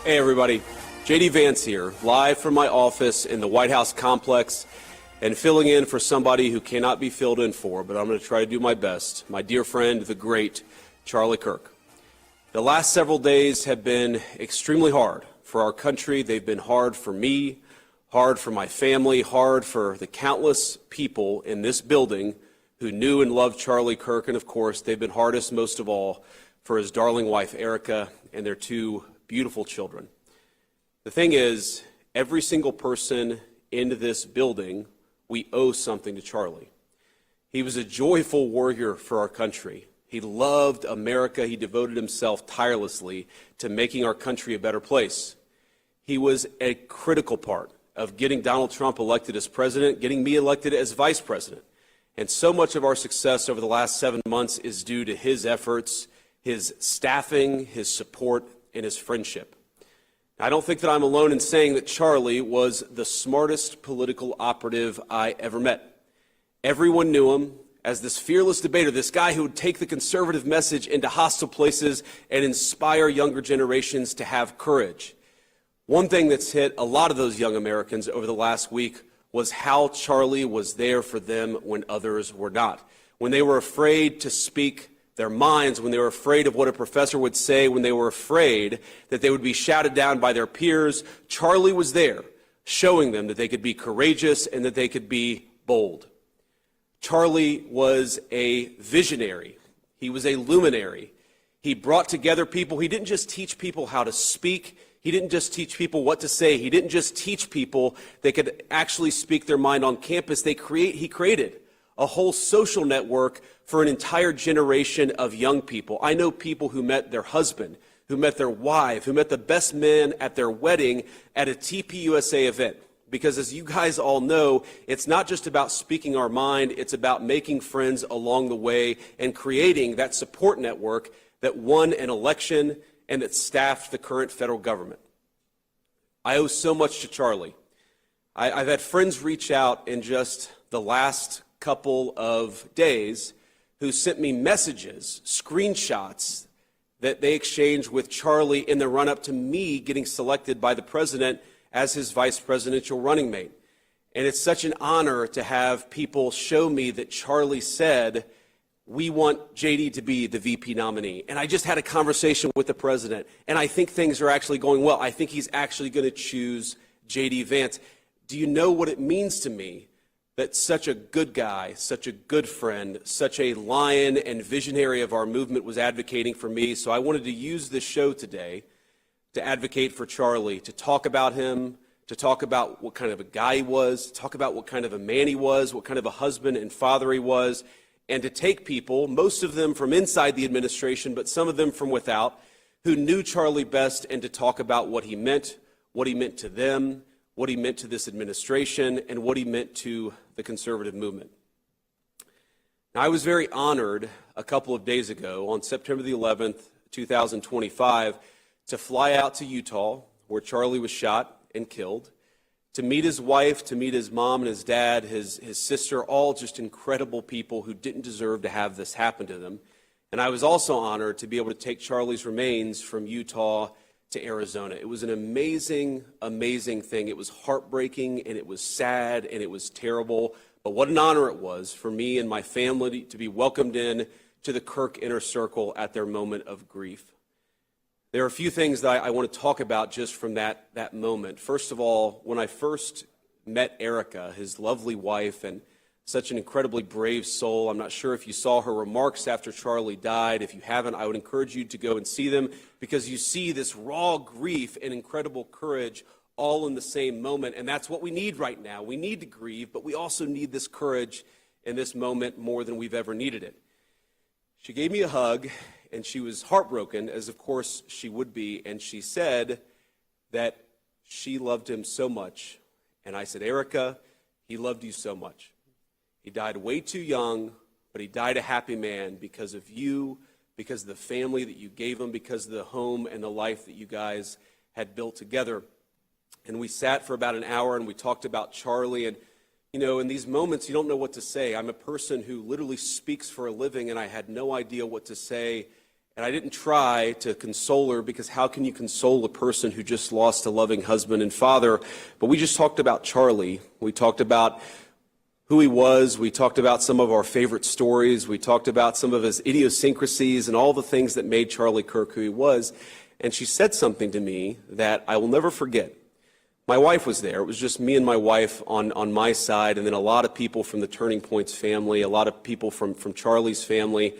Hey everybody, JD Vance here, live from my office in the White House complex and filling in for somebody who cannot be filled in for, but I'm going to try to do my best, my dear friend, the great Charlie Kirk. The last several days have been extremely hard for our country. They've been hard for me, hard for my family, hard for the countless people in this building who knew and loved Charlie Kirk, and of course, they've been hardest most of all for his darling wife, Erica, and their two beautiful children. The thing is, every single person in this building, we owe something to Charlie. He was a joyful warrior for our country. He loved America. He devoted himself tirelessly to making our country a better place. He was a critical part of getting Donald Trump elected as president, getting me elected as vice president. And so much of our success over the last 7 months is due to his efforts, his staffing, his support, and his friendship. I don't think that I'm alone in saying that Charlie was the smartest political operative I ever met. Everyone knew him as this fearless debater, this guy who would take the conservative message into hostile places and inspire younger generations to have courage. One thing that's hit a lot of those young Americans over the last week was how Charlie was there for them when others were not. When they were afraid to speak their minds, when they were afraid of what a professor would say, when they were afraid that they would be shouted down by their peers, Charlie was there, showing them that they could be courageous and that they could be bold. Charlie was a visionary. He was a luminary. He brought together people. He didn't just teach people how to speak. He didn't just teach people what to say. He didn't just teach people they could actually speak their mind on campus. He created a whole social network for an entire generation of young people. I know people who met their husband, who met their wife, who met the best man at their wedding at a TPUSA event. Because as you guys all know, it's not just about speaking our mind, it's about making friends along the way and creating that support network that won an election and that staffed the current federal government. I owe so much to Charlie. I've had friends reach out in just the last couple of days who sent me messages, screenshots that they exchanged with Charlie in the run-up to me getting selected by the president as his vice presidential running mate. And it's such an honor to have people show me that Charlie said, we want JD to be the VP nominee. And I just had a conversation with the president, and I think things are actually going well. I think he's actually going to choose JD Vance. Do you know what it means to me that such a good guy, such a good friend, such a lion and visionary of our movement was advocating for me? So I wanted to use this show today to advocate for Charlie, to talk about him, to talk about what kind of a guy he was, to talk about what kind of a man he was, what kind of a husband and father he was, and to take people, most of them from inside the administration, but some of them from without, who knew Charlie best, and to talk about what he meant to them, what he meant to this administration, and what he meant to the conservative movement. Now, I was very honored a couple of days ago, on September the 11th, 2025, to fly out to Utah, where Charlie was shot and killed, to meet his wife, to meet his mom and his dad, his sister, all just incredible people who didn't deserve to have this happen to them. And I was also honored to be able to take Charlie's remains from Utah to Arizona. It was an amazing, amazing thing. It was heartbreaking, and it was sad, and it was terrible. But what an honor it was for me and my family to be welcomed in to the Kirk Inner Circle at their moment of grief. There are a few things that I want to talk about just from that moment. First of all, when I first met Erica, his lovely wife, and such an incredibly brave soul. I'm not sure if you saw her remarks after Charlie died. If you haven't, I would encourage you to go and see them, because you see this raw grief and incredible courage all in the same moment. And that's what we need right now. We need to grieve, but we also need this courage in this moment more than we've ever needed it. She gave me a hug, and she was heartbroken, as of course she would be, and she said that she loved him so much. And I said, Erica, he loved you so much. He died way too young, but he died a happy man because of you, because of the family that you gave him, because of the home and the life that you guys had built together. And we sat for about an hour, and we talked about Charlie. And, you know, in these moments, you don't know what to say. I'm a person who literally speaks for a living, and I had no idea what to say. And I didn't try to console her, because how can you console a person who just lost a loving husband and father? But we just talked about Charlie. We talked about who he was. We talked about some of our favorite stories. We talked about some of his idiosyncrasies and all the things that made Charlie Kirk who he was. And she said something to me that I will never forget. My wife was there. It was just me and my wife on my side, and then a lot of people from the Turning Point's family, a lot of people from Charlie's family.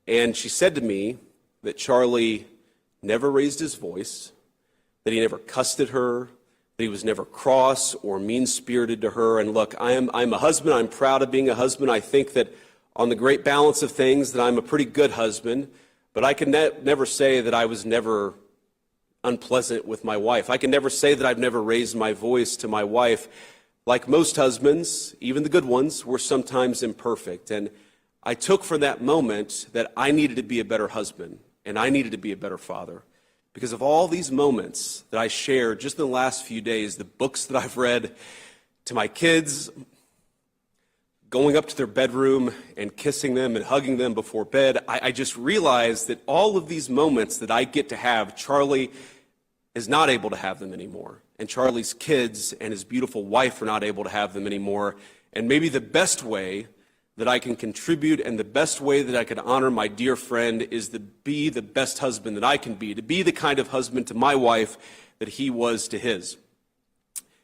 And she said to me that Charlie never raised his voice, that he never cussed at her, that he was never cross or mean-spirited to her. And look, I'm a husband. I'm proud of being a husband. I think that on the great balance of things that I'm a pretty good husband, but I can never say that I was never unpleasant with my wife. I can never say that I've never raised my voice to my wife. Like most husbands, even the good ones, we're sometimes imperfect. And I took from that moment that I needed to be a better husband and I needed to be a better father. Because of all these moments that I shared just in the last few days, the books that I've read to my kids, going up to their bedroom and kissing them and hugging them before bed, I just realized that all of these moments that I get to have, Charlie is not able to have them anymore. And Charlie's kids and his beautiful wife are not able to have them anymore. And maybe the best way that I can contribute and the best way that I can honor my dear friend is to be the best husband that I can be, to be the kind of husband to my wife that he was to his.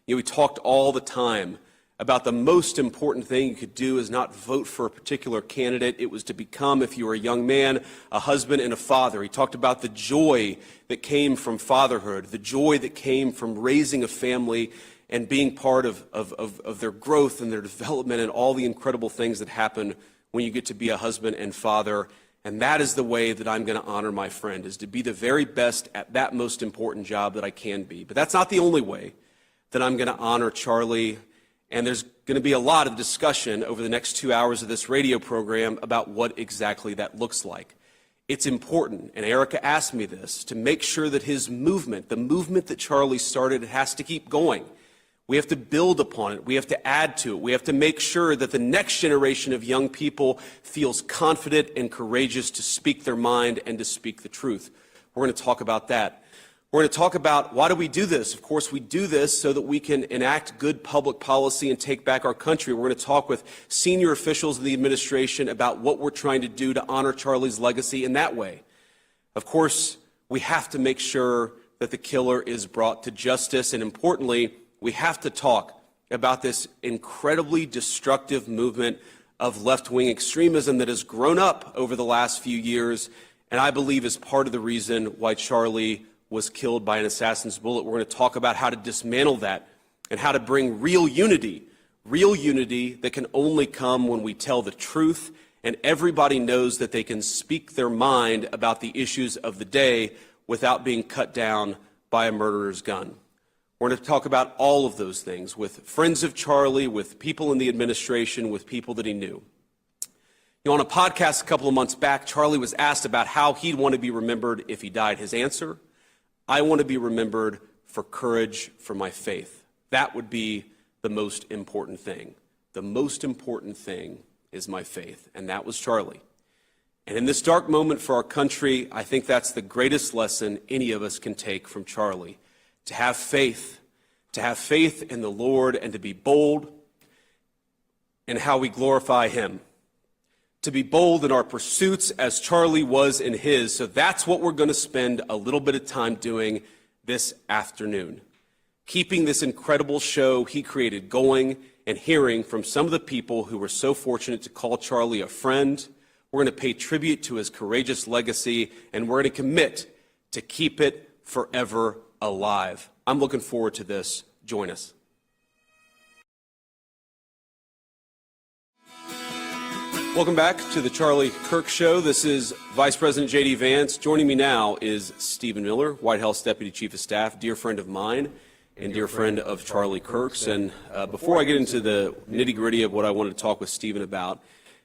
You know, we talked all the time about the most important thing you could do is not vote for a particular candidate. It was to become, if you were a young man, a husband and a father. He talked about the joy that came from fatherhood, the joy that came from raising a family and being part of their growth and their development and all the incredible things that happen when you get to be a husband and father. And that is the way that I'm going to honor my friend, is to be the very best at that most important job that I can be. But that's not the only way that I'm going to honor Charlie. And there's going to be a lot of discussion over the next 2 hours of this radio program about what exactly that looks like. It's important, and Erica asked me this, to make sure that his movement, the movement that Charlie started, has to keep going. We have to build upon it. We have to add to it. We have to make sure that the next generation of young people feels confident and courageous to speak their mind and to speak the truth. We're going to talk about that. We're going to talk about why do we do this. Of course, we do this so that we can enact good public policy and take back our country. We're going to talk with senior officials in the administration about what we're trying to do to honor Charlie's legacy in that way. Of course, we have to make sure that the killer is brought to justice, and importantly, we have to talk about this incredibly destructive movement of left-wing extremism that has grown up over the last few years, and I believe is part of the reason why Charlie was killed by an assassin's bullet. We're going to talk about how to dismantle that and how to bring real unity that can only come when we tell the truth and everybody knows that they can speak their mind about the issues of the day without being cut down by a murderer's gun. We're going to talk about all of those things with friends of Charlie, with people in the administration, with people that he knew. You know, on a podcast a couple of months back, Charlie was asked about how he'd want to be remembered if he died. His answer: I want to be remembered for courage for my faith. That would be the most important thing. The most important thing is my faith, and that was Charlie. And in this dark moment for our country, I think that's the greatest lesson any of us can take from Charlie. To have faith in the Lord, and to be bold in how we glorify him. To be bold in our pursuits as Charlie was in his. So that's what we're going to spend a little bit of time doing this afternoon. Keeping this incredible show he created going and hearing from some of the people who were so fortunate to call Charlie a friend. We're going to pay tribute to his courageous legacy, and we're going to commit to keep it forever alive. I'm looking forward to this. Join us. Welcome back to the Charlie Kirk Show. This is Vice President J.D. Vance. Joining me now is Stephen Miller, White House Deputy Chief of Staff, dear friend of mine and dear friend of Charlie Kirk's. And before I get into the nitty-gritty of what I wanted to talk with Stephen about,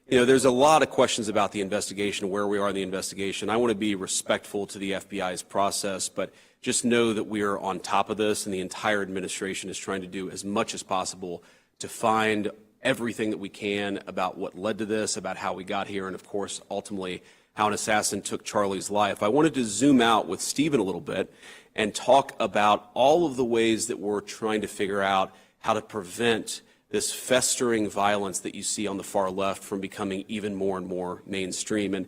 you know, there's a lot of questions about the investigation, where we are in the investigation. I want to be respectful to the FBI's process, but just know that we are on top of this, and the entire administration is trying to do as much as possible to find everything that we can about what led to this, about how we got here, and of course, ultimately, how an assassin took Charlie's life. I wanted to zoom out with Stephen a little bit and talk about all of the ways that we're trying to figure out how to prevent this festering violence that you see on the far left from becoming even more and more mainstream. And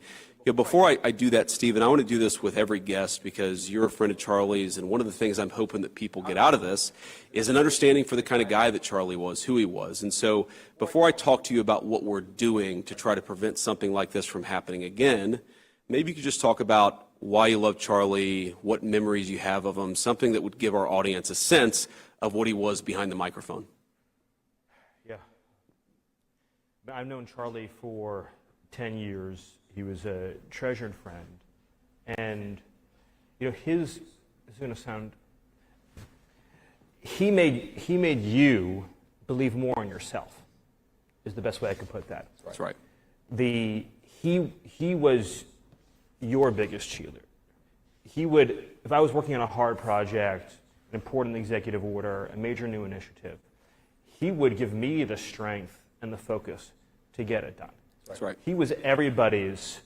before I do that, Stephen, I want to do this with every guest because you're a friend of Charlie's, and one of the things I'm hoping that people get out of this is an understanding for the kind of guy that Charlie was, who he was. And so before I talk to you about what we're doing to try to prevent something like this from happening again, maybe you could just talk about why you love Charlie, what memories you have of him, something that would give our audience a sense of what he was behind the microphone. Yeah. I've known Charlie for 10 years. He was a treasured friend. And, this is going to sound, he made you believe more in yourself, is the best way I could put that. That's right. He was your biggest cheerleader. He would, if I was working on a hard project, an important executive order, a major new initiative, he would give me the strength and the focus to get it done. That's right. He was everybody's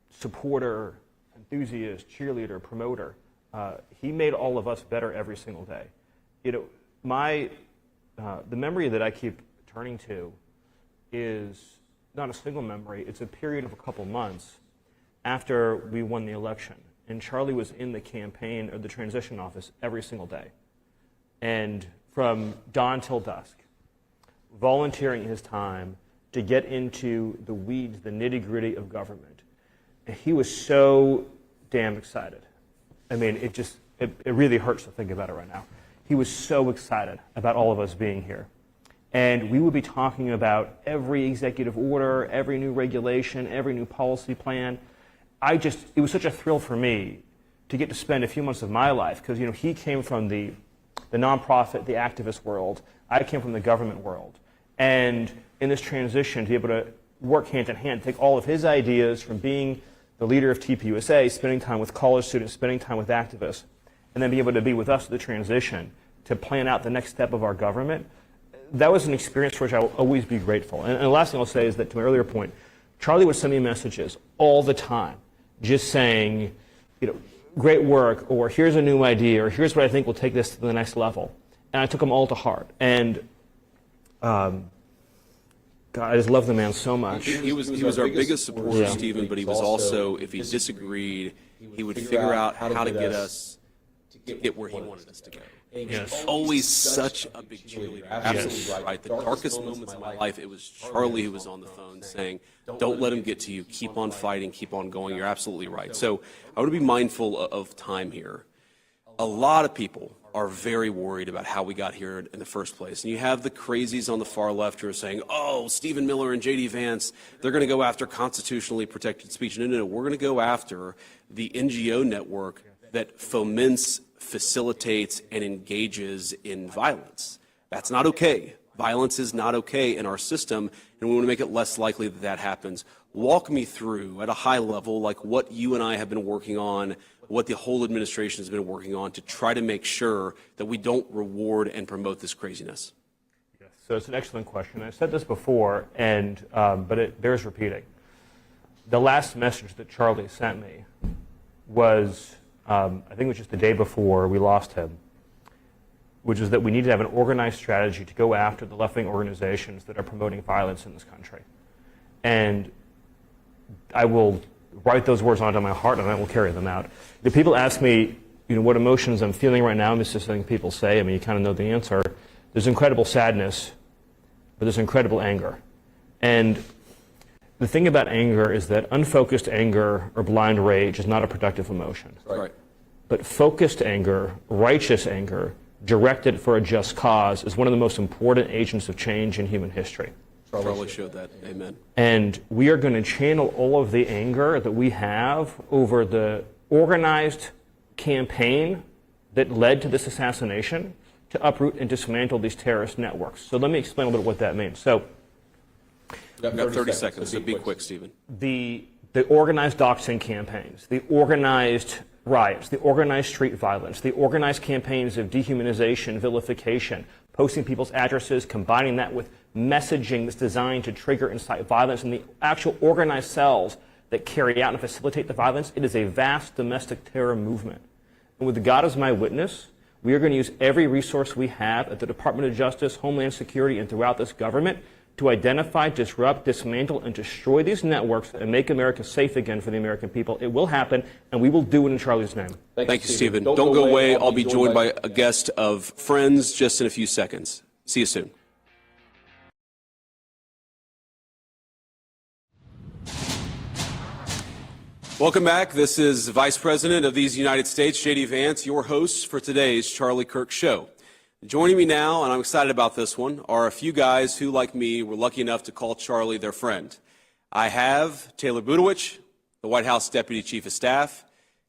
supporter, enthusiast, cheerleader, promoter. He made all of us better every single day. The memory that I keep turning to is not a single memory. It's a period of a couple months after we won the election. And Charlie was in the campaign or the transition office every single day. And from dawn till dusk, volunteering his time to get into the weeds, the nitty-gritty of government. And he was so damn excited. I mean, it really hurts to think about it right now. He was so excited about all of us being here. And we would be talking about every executive order, every new regulation, every new policy plan. It was such a thrill for me to get to spend a few months of my life, because he came from the nonprofit, the activist world. I came from the government world. And in this transition, to be able to work hand in hand, take all of his ideas from being the leader of TPUSA, spending time with college students, spending time with activists, and then be able to be with us at the transition to plan out the next step of our government, that was an experience for which I will always be grateful. And the last thing I'll say is that, to my earlier point, Charlie would send me messages all the time, just saying, great work, or here's a new idea, or here's what I think will take this to the next level. And I took them all to heart. And God, I just love the man so much. He was our biggest supporter, Stephen, but he was also, if he disagreed, he would figure out how to get us to get where he wanted us to go. Yes. Always such a big cheerleader. Absolutely right. The darkest moments of my life, it was Charlie who was on the phone saying, don't let him get to you. Keep on fighting. Keep on going. You're absolutely right. So I want to be mindful of time here. A lot of people are very worried about how we got here in the first place. And you have the crazies on the far left who are saying, oh, Stephen Miller and J.D. Vance, they're going to go after constitutionally protected speech. No, we're going to go after the NGO network that foments, facilitates, and engages in violence. That's not okay. Violence is not okay in our system, and we want to make it less likely that that happens. Walk me through, at a high level, like what you and I have been working on, what the whole administration has been working on to try to make sure that we don't reward and promote this craziness. Yes. So it's an excellent question. I've said this before, and but it bears repeating. The last message that Charlie sent me was, I think it was just the day before we lost him, which is that we need to have an organized strategy to go after the left-wing organizations that are promoting violence in this country. And I will write those words onto my heart, and I will carry them out. If people ask me, what emotions I'm feeling right now, this is something people say. I mean, you kind of know the answer. There's incredible sadness, but there's incredible anger. And the thing about anger is that unfocused anger or blind rage is not a productive emotion. Right. But focused anger, righteous anger, directed for a just cause is one of the most important agents of change in human history. Charlie showed that. Amen. And we are going to channel all of the anger that we have over the organized campaign that led to this assassination to uproot and dismantle these terrorist networks. So let me explain a little bit what that means. So, you've got 30 seconds, so be quick, Stephen. The organized doxing campaigns, the organized riots, the organized street violence, the organized campaigns of dehumanization, vilification, posting people's addresses, combining that with messaging that's designed to trigger and incite violence, and the actual organized cells that carry out and facilitate the violence. It is a vast domestic terror movement. And with God as my witness, we are going to use every resource we have at the Department of Justice, Homeland Security, and throughout this government to identify, disrupt, dismantle, and destroy these networks and make America safe again for the American people. It will happen, and we will do it in Charlie's name. Thank you, Stephen. Don't go away. I'll be joined by a guest of Friends just in a few seconds. See you soon. Welcome back. This is Vice President of these United States, J.D. Vance, your host for today's Charlie Kirk Show. Joining me now, and I'm excited about this one, are a few guys who, like me, were lucky enough to call Charlie their friend. I have Taylor Budowich, the White House Deputy Chief of Staff.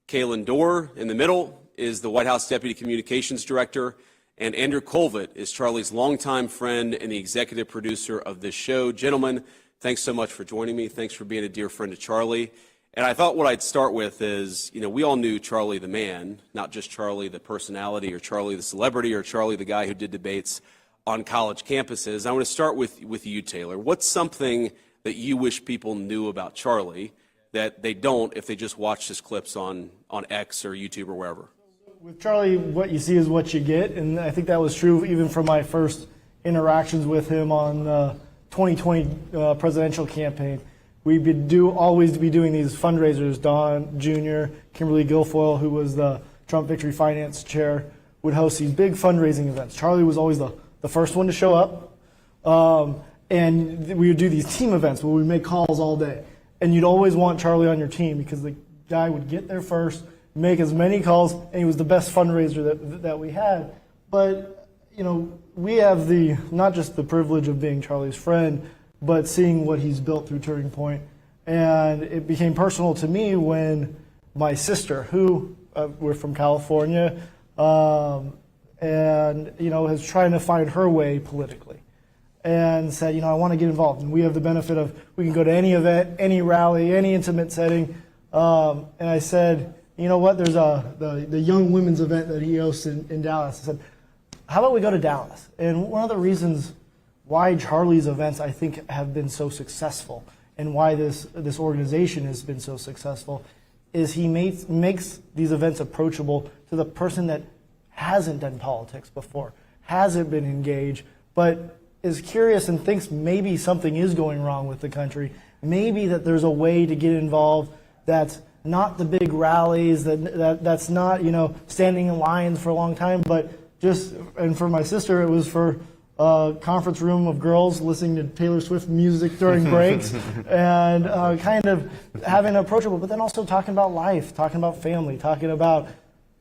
Kaylin Dorr, in the middle, is the White House Deputy Communications Director. And Andrew Colvett is Charlie's longtime friend and the executive producer of this show. Gentlemen, thanks so much for joining me. Thanks for being a dear friend to Charlie. And I thought what I'd start with is, we all knew Charlie the man, not just Charlie the personality or Charlie the celebrity or Charlie the guy who did debates on college campuses. I want to start with you, Taylor. What's something that you wish people knew about Charlie that they don't if they just watch his clips on X or YouTube or wherever? With Charlie, what you see is what you get, and I think that was true even from my first interactions with him on the 2020 presidential campaign. We would always be doing these fundraisers. Don Jr., Kimberly Guilfoyle, who was the Trump Victory Finance Chair, would host these big fundraising events. Charlie was always the first one to show up, and we would do these team events where we make calls all day. And you'd always want Charlie on your team because the guy would get there first, make as many calls, and he was the best fundraiser that we had. But, we have not just the privilege of being Charlie's friend, but seeing what he's built through Turning Point. And it became personal to me when my sister, who we're from California, and, is trying to find her way politically, and said, I want to get involved. And we have the benefit of, we can go to any event, any rally, any intimate setting. And I said, you know what, there's the young women's event that he hosts in Dallas. I said, how about we go to Dallas? And one of the reasons why Charlie's events, I think, have been so successful and why this organization has been so successful is he makes these events approachable to the person that hasn't done politics before, hasn't been engaged, but is curious and thinks maybe something is going wrong with the country, maybe that there's a way to get involved that's not the big rallies, that's not, standing in lines for a long time, but and for my sister, it was for a conference room of girls listening to Taylor Swift music during breaks and kind of having approachable, but then also talking about life, talking about family, talking about,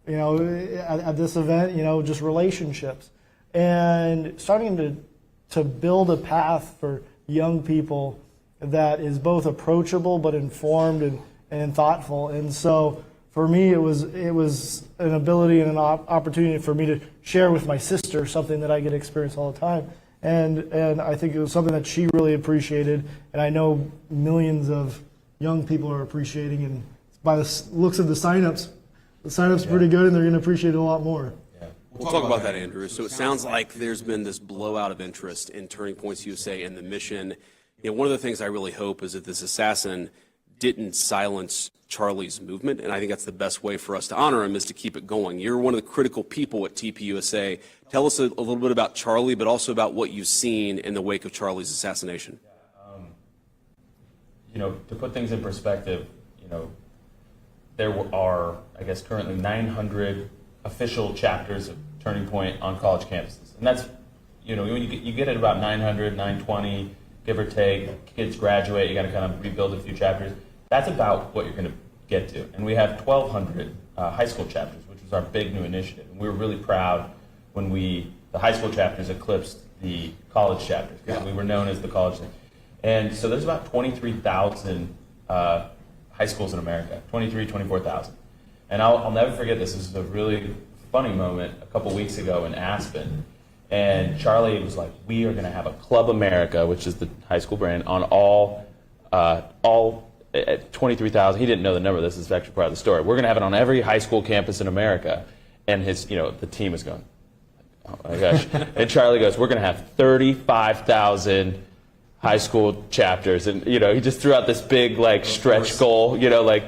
at this event, just relationships. And starting to build a path for young people that is both approachable but informed and thoughtful. And so for me, it was an ability and an opportunity for me to share with my sister something that I get to experience all the time. And I think it was something that she really appreciated, and I know millions of young people are appreciating. And by the looks of the signups pretty good, and they're going to appreciate it a lot more. Yeah. We'll talk about that, Andrew. So it sounds like there's been this blowout of interest in Turning Points USA and the mission. One of the things I really hope is that this assassin didn't silence Charlie's movement, and I think that's the best way for us to honor him is to keep it going. You're one of the critical people at TPUSA. Tell us a little bit about Charlie, but also about what you've seen in the wake of Charlie's assassination. To put things in perspective, there are, I guess, currently 900 official chapters of Turning Point on college campuses, and that's, when you get at about 900, 920, give or take, kids graduate, you got to kind of rebuild a few chapters. That's about what you're going to get to. And we have 1,200 high school chapters, which was our big new initiative. And we were really proud when the high school chapters eclipsed the college chapters, because we were known as the college. And so there's about 23,000 high schools in America, 24,000. And I'll never forget this. This is a really funny moment a couple weeks ago in Aspen. And Charlie was like, we are going to have a Club America, which is the high school brand, on all 23,000. He didn't know the number. This is actually part of the story. We're going to have it on every high school campus in America. And the team is going, oh my gosh. And Charlie goes, we're going to have 35,000 high school chapters, and he just threw out this big like stretch goal, and we're like,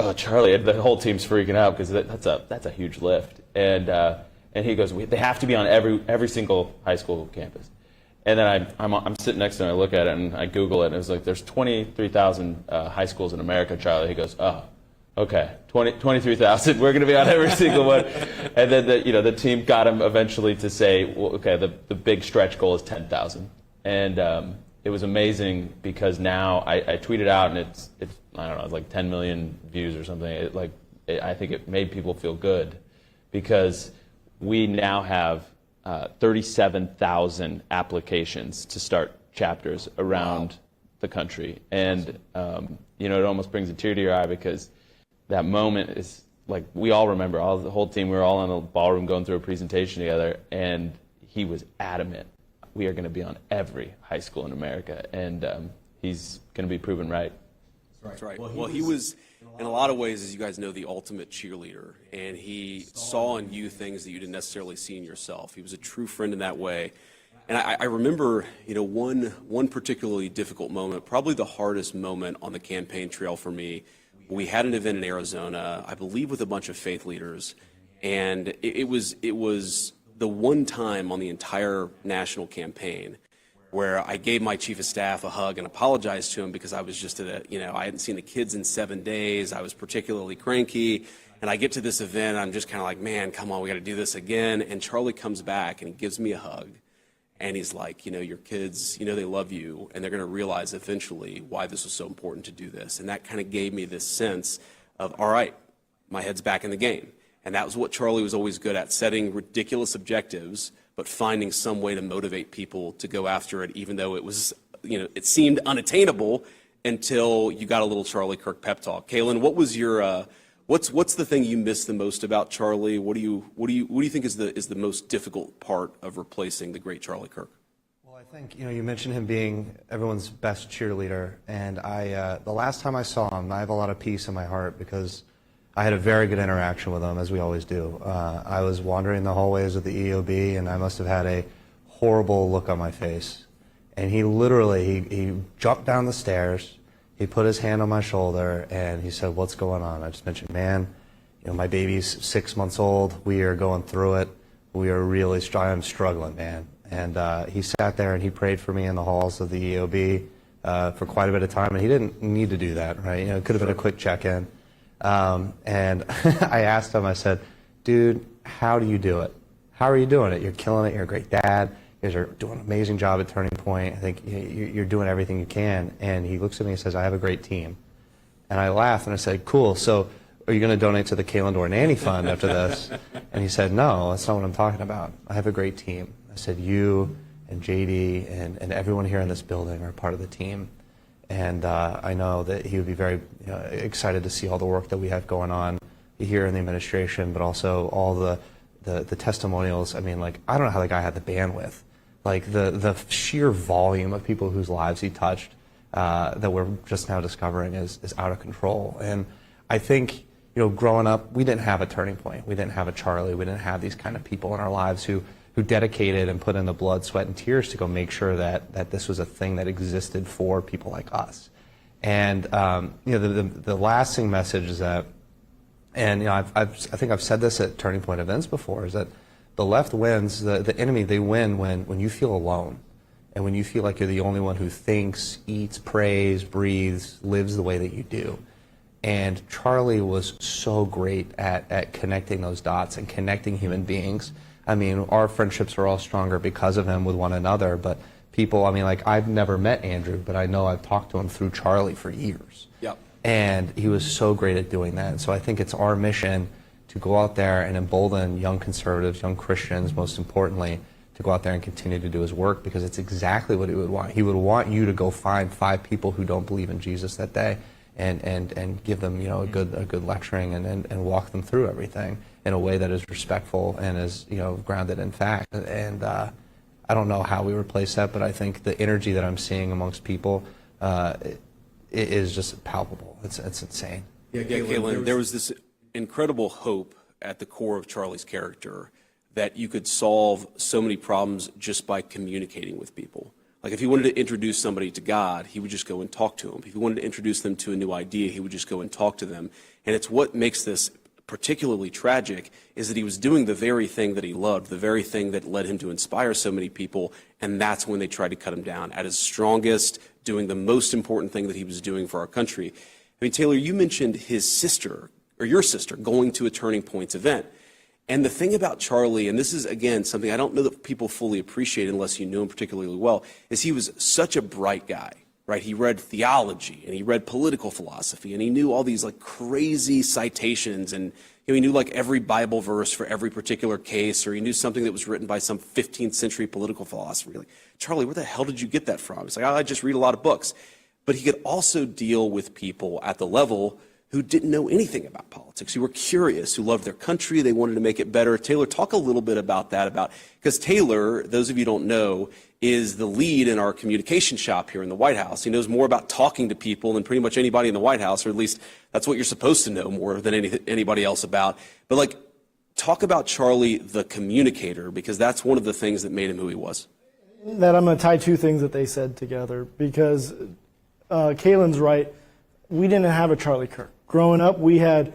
oh, Charlie, and the whole team's freaking out because that's a huge lift, and he goes, they have to be on every single high school campus. And then I'm sitting next to him, I look at it, and I Google it, and it was like, there's 23,000 high schools in America, Charlie. He goes, oh, okay, 23,000, we're going to be on every single one. And then the team got him eventually to say, well, okay, the big stretch goal is 10,000. And it was amazing because now I tweeted out, and it's I don't know, it's like 10 million views or something. I think it made people feel good because we now have 37,000 applications to start chapters around the country. And, it almost brings a tear to your eye because that moment is like, we all remember, the whole team, we were all in the ballroom going through a presentation together, and he was adamant, we are going to be on every high school in America. And he's going to be proven right. That's right. Well, he was, in a lot of ways, as you guys know, the ultimate cheerleader, and he saw in you things that you didn't necessarily see in yourself. He was a true friend in that way. And I remember, one particularly difficult moment, probably the hardest moment on the campaign trail for me. We had an event in Arizona, I believe with a bunch of faith leaders, and it was the one time on the entire national campaign where I gave my chief of staff a hug and apologized to him because I was just I hadn't seen the kids in 7 days. I was particularly cranky. And I get to this event, I'm just kind of like, man, come on, we got to do this again. And Charlie comes back and he gives me a hug. And he's like, your kids, they love you. And they're going to realize eventually why this was so important to do this. And that kind of gave me this sense of, all right, my head's back in the game. And that was what Charlie was always good at, setting ridiculous objectives, but finding some way to motivate people to go after it, even though it was, it seemed unattainable until you got a little Charlie Kirk pep talk. Kaylin, what was your, what's the thing you miss the most about Charlie? What do you think is the most difficult part of replacing the great Charlie Kirk? Well, I think you mentioned him being everyone's best cheerleader, and the last time I saw him, I have a lot of peace in my heart because I had a very good interaction with him, as we always do. I was wandering the hallways of the EOB, and I must have had a horrible look on my face. And he literally, he jumped down the stairs, he put his hand on my shoulder, and he said, what's going on? I just mentioned, man, my baby's 6 months old, we are going through it, we are really, I'm struggling, man. And he sat there and he prayed for me in the halls of the EOB for quite a bit of time, and he didn't need to do that, right? It could have been a quick check-in. And I asked him, I said, dude, how do you do it? How are you doing it? You're killing it. You're a great dad. You guys are doing an amazing job at Turning Point. I think you're doing everything you can. And he looks at me and says, I have a great team. And I laughed and I said, cool. So are you going to donate to the Kaylin Dorr Nanny Fund after this? And he said, no, that's not what I'm talking about. I have a great team. I said, you and JD and everyone here in this building are part of the team. And I know that he would be very excited to see all the work that we have going on here in the administration, but also all the testimonials. I mean, like, I don't know how the guy had the bandwidth. Like, the sheer volume of people whose lives he touched that we're just now discovering is out of control. And I think, growing up, we didn't have a Turning Point. We didn't have a Charlie. We didn't have these kind of people in our lives who dedicated and put in the blood, sweat, and tears to go make sure that this was a thing that existed for people like us. And the lasting message is that, and I think I've said this at Turning Point events before, is that the left wins, the enemy, they win when you feel alone, and when you feel like you're the only one who thinks, eats, prays, breathes, lives the way that you do. And Charlie was so great at connecting those dots and connecting human beings. I mean, our friendships are all stronger because of him with one another, but people, I mean, like, I've never met Andrew, but I know I've talked to him through Charlie for years. Yep. And he was so great at doing that. So I think it's our mission to go out there and embolden young conservatives, young Christians, most importantly, to go out there and continue to do his work, because it's exactly what he would want. He would want you to go find 5 people who don't believe in Jesus that day and give them, a good lecturing and walk them through everything in a way that is respectful and is, grounded in fact. And I don't know how we replace that, but I think the energy that I'm seeing amongst people is just palpable. It's insane. Yeah, Kaylin, there was this incredible hope at the core of Charlie's character that you could solve so many problems just by communicating with people. Like if he wanted to introduce somebody to God, he would just go and talk to them. If he wanted to introduce them to a new idea, he would just go and talk to them. And it's what makes this particularly tragic is that he was doing the very thing that he loved, the very thing that led him to inspire so many people, and that's when they tried to cut him down. At his strongest, doing the most important thing that he was doing for our country. I mean, Taylor, you mentioned his sister, or your sister, going to a Turning Points event. And the thing about Charlie, and this is, again, something I don't know that people fully appreciate unless you know him particularly well, is he was such a bright guy, right? He read theology, and he read political philosophy, and he knew all these, like, crazy citations, and he knew, like, every Bible verse for every particular case, or he knew something that was written by some 15th century political philosopher. You're like, Charlie, where the hell did you get that from? It's like, oh, I just read a lot of books. But he could also deal with people at the level who didn't know anything about politics, who were curious, who loved their country, they wanted to make it better. Taylor, talk a little bit about that, because Taylor, those of you who don't know, is the lead in our communication shop here in the White House. He knows more about talking to people than pretty much anybody in the White House, or at least that's what you're supposed to know more than anybody else about. But like, talk about Charlie the communicator, because that's one of the things that made him who he was. That I'm going to tie two things that they said together, because Kaylin's right. We didn't have a Charlie Kirk. Growing up, we had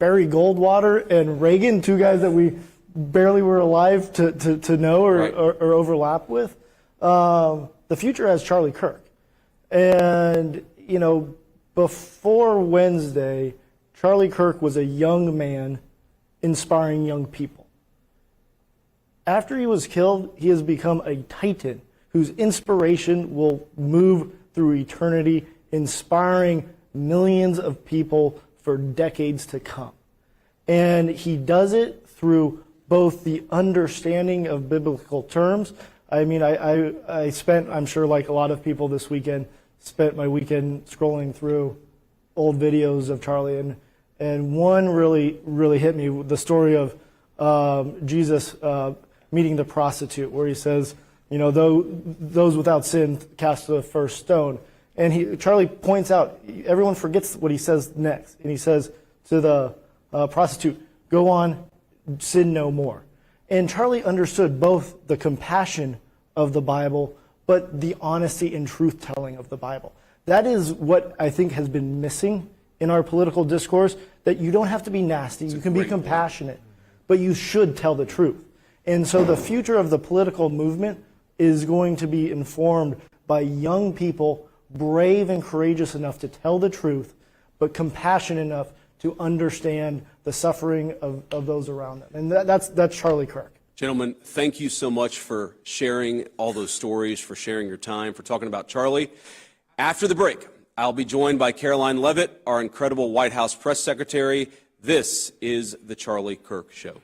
Barry Goldwater and Reagan, two guys that we barely were alive to know or overlap with. The future has Charlie Kirk. And, you know, before Wednesday, Charlie Kirk was a young man inspiring young people. After he was killed, he has become a titan whose inspiration will move through eternity, inspiring millions of people for decades to come. And he does it through both the understanding of biblical terms. I mean, I spent, I'm sure like a lot of people this weekend, spent my weekend scrolling through old videos of Charlie, and one really hit me, the story of Jesus meeting the prostitute, where he says, you know, those without sin cast the first stone. And Charlie points out, everyone forgets what he says next. And he says to the prostitute, go on, sin no more. And Charlie understood both the compassion of the Bible, but the honesty and truth-telling of the Bible. That is what I think has been missing in our political discourse, that you don't have to be nasty, you can be compassionate, but you should tell the truth. And so the future of the political movement is going to be informed by young people brave and courageous enough to tell the truth, but compassionate enough to understand the suffering of those around them. And that's Charlie Kirk. Gentlemen, thank you so much for sharing all those stories, for sharing your time, for talking about Charlie. After the break, I'll be joined by Caroline Levitt, our incredible White House press secretary. This is the Charlie Kirk Show.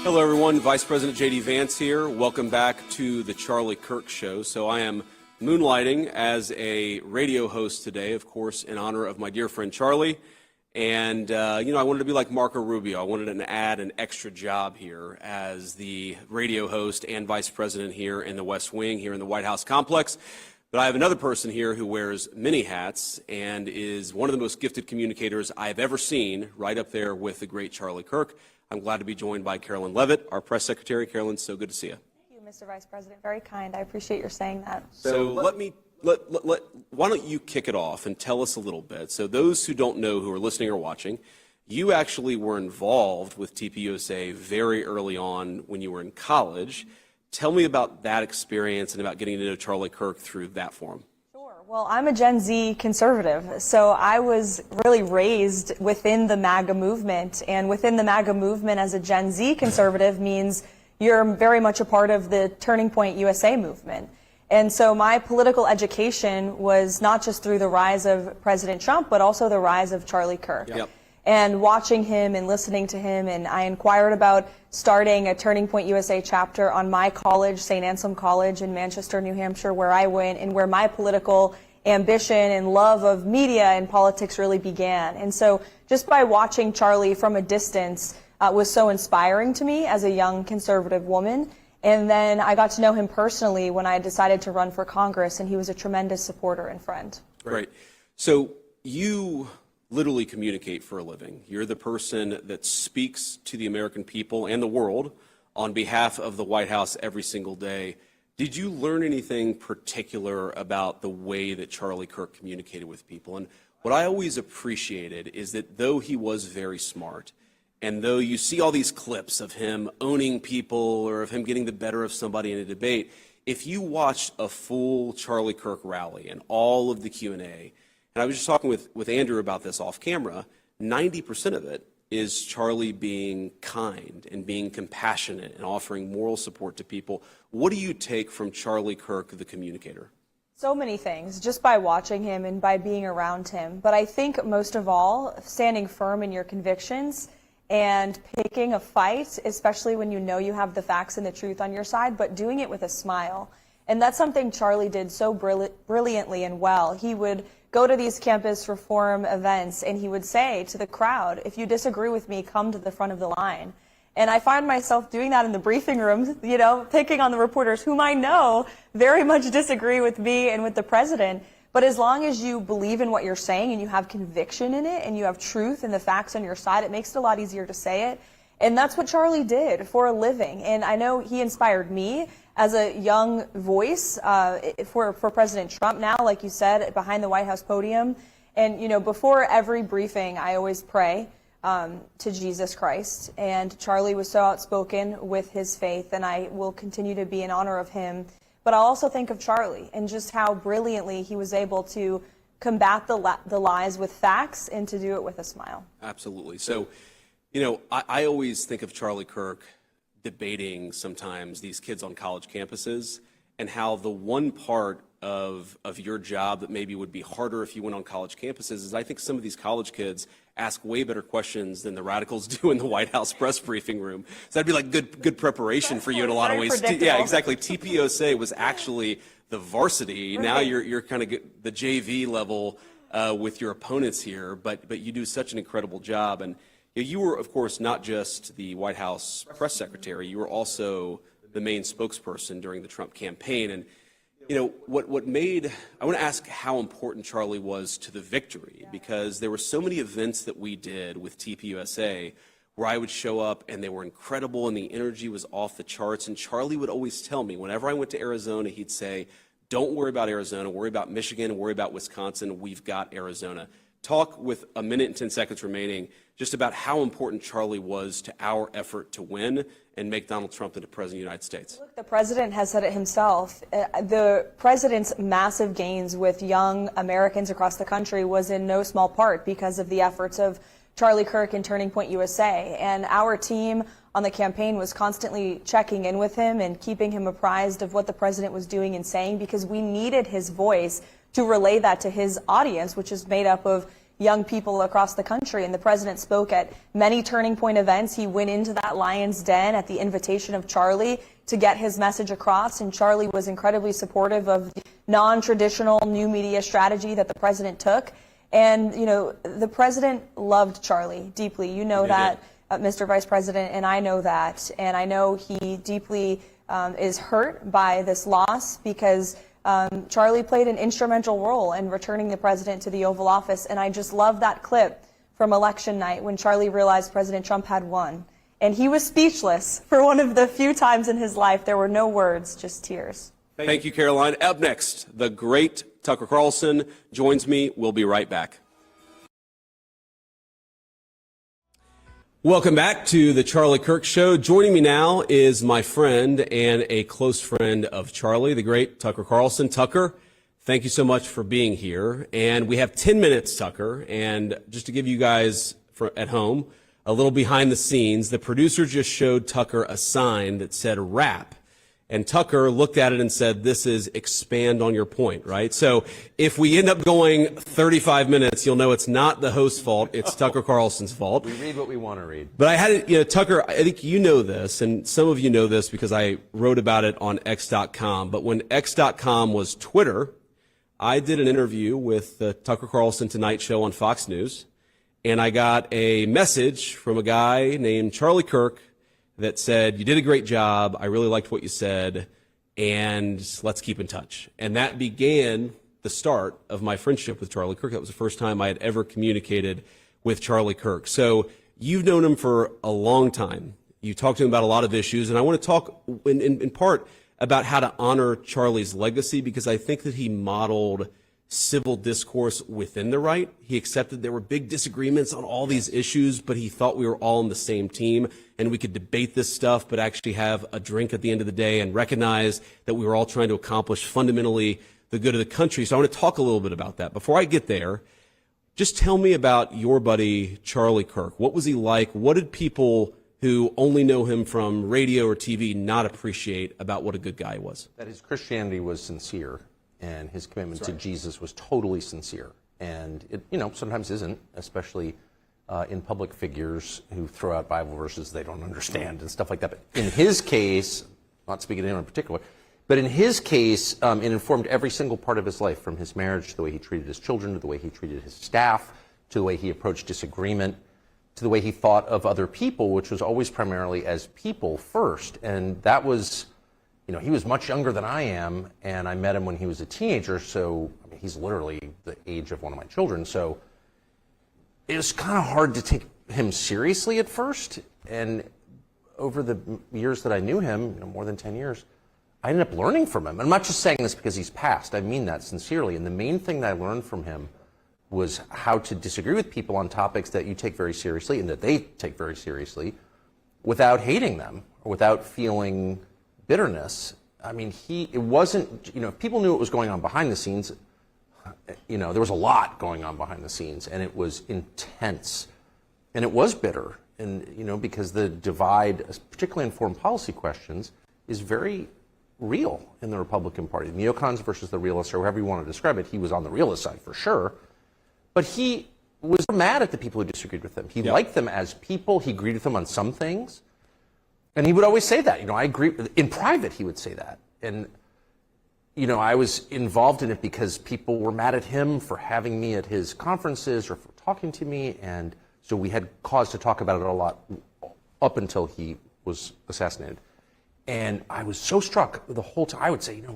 Hello, everyone. Vice President J.D. Vance here. Welcome back to the Charlie Kirk Show. So I am moonlighting as a radio host today, of course, in honor of my dear friend Charlie. And, you know, I wanted to be like Marco Rubio. I wanted to add an extra job here as the radio host and vice president here in the West Wing, here in the White House complex. But I have another person here who wears many hats and is one of the most gifted communicators I've ever seen, right up there with the great Charlie Kirk. I'm glad to be joined by Caroline Levitt, our press secretary. Caroline, so good to see you. Thank you, Mr. Vice President. Very kind. I appreciate your saying that. So why don't you kick it off and tell us a little bit. So those who don't know, who are listening or watching, you actually were involved with TPUSA very early on when you were in college. Tell me about that experience and about getting to know Charlie Kirk through that forum. Well, I'm a Gen Z conservative, so I was really raised within the MAGA movement, and within the MAGA movement as a Gen Z conservative means you're very much a part of the Turning Point USA movement. And so my political education was not just through the rise of President Trump, but also the rise of Charlie Kirk. Yep. And watching him and listening to him, and I inquired about starting a Turning Point USA chapter on my college, St. Anselm College in Manchester, New Hampshire, where I went and where my political ambition and love of media and politics really began. And so just by watching Charlie from a distance was so inspiring to me as a young conservative woman. And then I got to know him personally when I decided to run for Congress, and he was a tremendous supporter and friend. Great. So you literally communicate for a living. You're the person that speaks to the American people and the world on behalf of the White House every single day. Did you learn anything particular about the way that Charlie Kirk communicated with people? And what I always appreciated is that though he was very smart, and though you see all these clips of him owning people or of him getting the better of somebody in a debate, if you watched a full Charlie Kirk rally and all of the Q&A, and I was just talking with Andrew about this off camera, 90% of it is Charlie being kind and being compassionate and offering moral support to people. What do you take from Charlie Kirk, the communicator? So many things, just by watching him and by being around him. But I think most of all, standing firm in your convictions and picking a fight, especially when you know you have the facts and the truth on your side, but doing it with a smile. And that's something Charlie did so brilliantly and well. He would go to these campus reform events and he would say to the crowd, if you disagree with me, come to the front of the line. And I find myself doing that in the briefing rooms, you know, picking on the reporters whom I know very much disagree with me and with the president. But as long as you believe in what you're saying and you have conviction in it and you have truth and the facts on your side, it makes it a lot easier to say it. And that's what Charlie did for a living. And I know he inspired me as a young voice for President Trump now, like you said, behind the White House podium. And, you know, before every briefing, I always pray to Jesus Christ. And Charlie was so outspoken with his faith, and I will continue to be in honor of him. But I'll also think of Charlie and just how brilliantly he was able to combat the lies with facts and to do it with a smile. Absolutely. So, you know, I always think of Charlie Kirk debating sometimes these kids on college campuses and how the one part of your job that maybe would be harder if you went on college campuses is I think some of these college kids ask way better questions than the radicals do in the White House press briefing room. So that'd be like good preparation for you in a lot of ways. Yeah, exactly. TPOSA was actually the varsity. Right. Now you're kind of the JV level with your opponents here, but you do such an incredible job. And you were, of course, not just the White House press secretary. You were also the main spokesperson during the Trump campaign. And you know, I want to ask how important Charlie was to the victory, because there were so many events that we did with TPUSA where I would show up and they were incredible and the energy was off the charts. And Charlie would always tell me, whenever I went to Arizona, he'd say, don't worry about Arizona, worry about Michigan, worry about Wisconsin, we've got Arizona. Talk with a minute and 10 seconds remaining just about how important Charlie was to our effort to win and make Donald Trump into President of the United States. Look, the president has said it himself. The president's massive gains with young Americans across the country was in no small part because of the efforts of Charlie Kirk and Turning Point USA. And our team on the campaign was constantly checking in with him and keeping him apprised of what the president was doing and saying, because we needed his voice to relay that to his audience, which is made up of young people across the country. And the president spoke at many Turning Point events. He went into that lion's den at the invitation of Charlie to get his message across. And Charlie was incredibly supportive of the non-traditional new media strategy that the president took. And, you know, the president loved Charlie deeply. You know that, Mr. Vice President, and I know that. And I know he deeply is hurt by this loss, because Charlie played an instrumental role in returning the president to the Oval Office. And I just love that clip from election night when Charlie realized President Trump had won. And he was speechless for one of the few times in his life. There were no words, just tears. Thank you, Caroline. Up next, the great Tucker Carlson joins me. We'll be right back. Welcome back to the Charlie Kirk Show. Joining me now is my friend and a close friend of Charlie, the great Tucker Carlson. Tucker, thank you so much for being here. And we have 10 minutes, Tucker. And just to give you guys at home a little behind the scenes, the producer just showed Tucker a sign that said "rap." And Tucker looked at it and said, this is expand on your point, right? So if we end up going 35 minutes, you'll know it's not the host's fault. It's Tucker Carlson's fault. We read what we want to read. But I had it, you know, Tucker, I think you know this, and some of you know this because I wrote about it on X.com. But when X.com was Twitter, I did an interview with the Tucker Carlson Tonight Show on Fox News, and I got a message from a guy named Charlie Kirk that said, you did a great job, I really liked what you said, and let's keep in touch. And that began the start of my friendship with Charlie Kirk. That was the first time I had ever communicated with Charlie Kirk. So you've known him for a long time. You talked to him about a lot of issues, and I want to talk in part about how to honor Charlie's legacy, because I think that he modeled civil discourse within the right. He accepted there were big disagreements on all these issues, but he thought we were all on the same team and we could debate this stuff, but actually have a drink at the end of the day and recognize that we were all trying to accomplish fundamentally the good of the country. So I want to talk a little bit about that. Before I get there, just tell me about your buddy, Charlie Kirk. What was he like? What did people who only know him from radio or TV not appreciate about what a good guy he was? That his Christianity was sincere, and his commitment to Jesus was totally sincere. And it, sometimes isn't, especially in public figures who throw out Bible verses they don't understand and stuff like that. But in his case, not speaking to him in particular, but in his case, it informed every single part of his life, from his marriage to the way he treated his children, to the way he treated his staff, to the way he approached disagreement, to the way he thought of other people, which was always primarily as people first. And that was, he was much younger than I am, and I met him when he was a teenager, so he's literally the age of one of my children. So it was kind of hard to take him seriously at first. And over the years that I knew him, more than 10 years, I ended up learning from him. I'm not just saying this because he's passed. I mean that sincerely. And the main thing that I learned from him was how to disagree with people on topics that you take very seriously and that they take very seriously without hating them or without feeling bitterness. I mean, it wasn't, if people knew what was going on behind the scenes, there was a lot going on behind the scenes, and it was intense. And it was bitter. And, because the divide, particularly in foreign policy questions, is very real in the Republican Party. The neocons versus the realists, or however you want to describe it, he was on the realist side for sure. But he was mad at the people who disagreed with him. He liked them as people. He agreed with them on some things. And he would always say that. I agree. In private, he would say that. And, I was involved in it because people were mad at him for having me at his conferences or for talking to me. And so we had cause to talk about it a lot up until he was assassinated. And I was so struck the whole time. I would say, I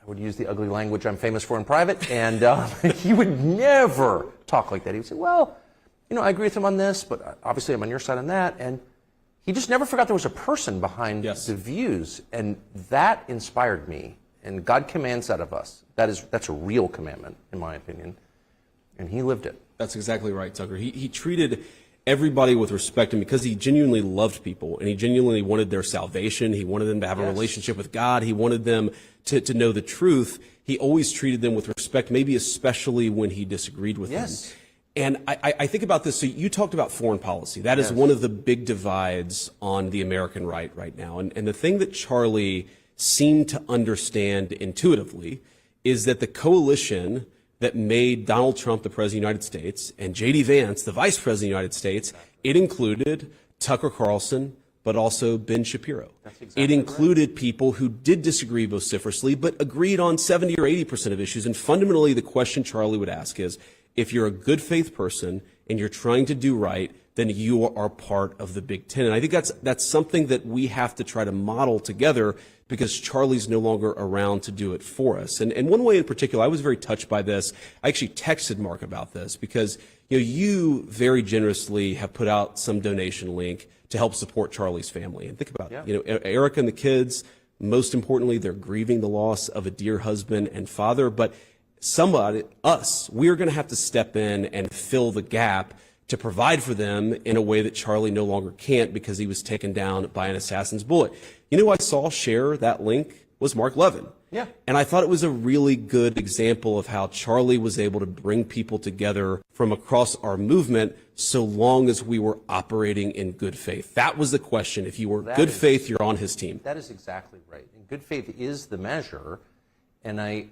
would use the ugly language I'm famous for in private, and he would never talk like that. He would say, well, I agree with him on this, but obviously I'm on your side on that. And he just never forgot there was a person behind the views, and that inspired me. And God commands that of us. That's a real commandment, in my opinion, and he lived it. That's exactly right, Tucker. He treated everybody with respect, and because he genuinely loved people and he genuinely wanted their salvation, he wanted them to have a relationship with God, he wanted them to know the truth, he always treated them with respect, maybe especially when he disagreed with them. And I think about this. So you talked about foreign policy. That is one of the big divides on the American right now. And the thing that Charlie seemed to understand intuitively is that the coalition that made Donald Trump the President of the United States and J.D. Vance the Vice President of the United States, it included Tucker Carlson, but also Ben Shapiro. It included people who did disagree vociferously, but agreed on 70 or 80% of issues. And fundamentally, the question Charlie would ask is, if you're a good faith person and you're trying to do right, then you are part of the Big Ten. And I think that's something that we have to try to model together, because Charlie's no longer around to do it for us. And one way in particular, I was very touched by this. I actually texted Mark about this because you very generously have put out some donation link to help support Charlie's family. And think about it. Erica and the kids, most importantly, they're grieving the loss of a dear husband and father. But somebody, us, we're going to have to step in and fill the gap to provide for them in a way that Charlie no longer can't, because he was taken down by an assassin's bullet. Who I saw share that link was Mark Levin. And I thought it was a really good example of how Charlie was able to bring people together from across our movement, so long as we were operating in good faith. That was the question. If you were good faith, you're on his team. That is exactly right. And good faith is the measure. And I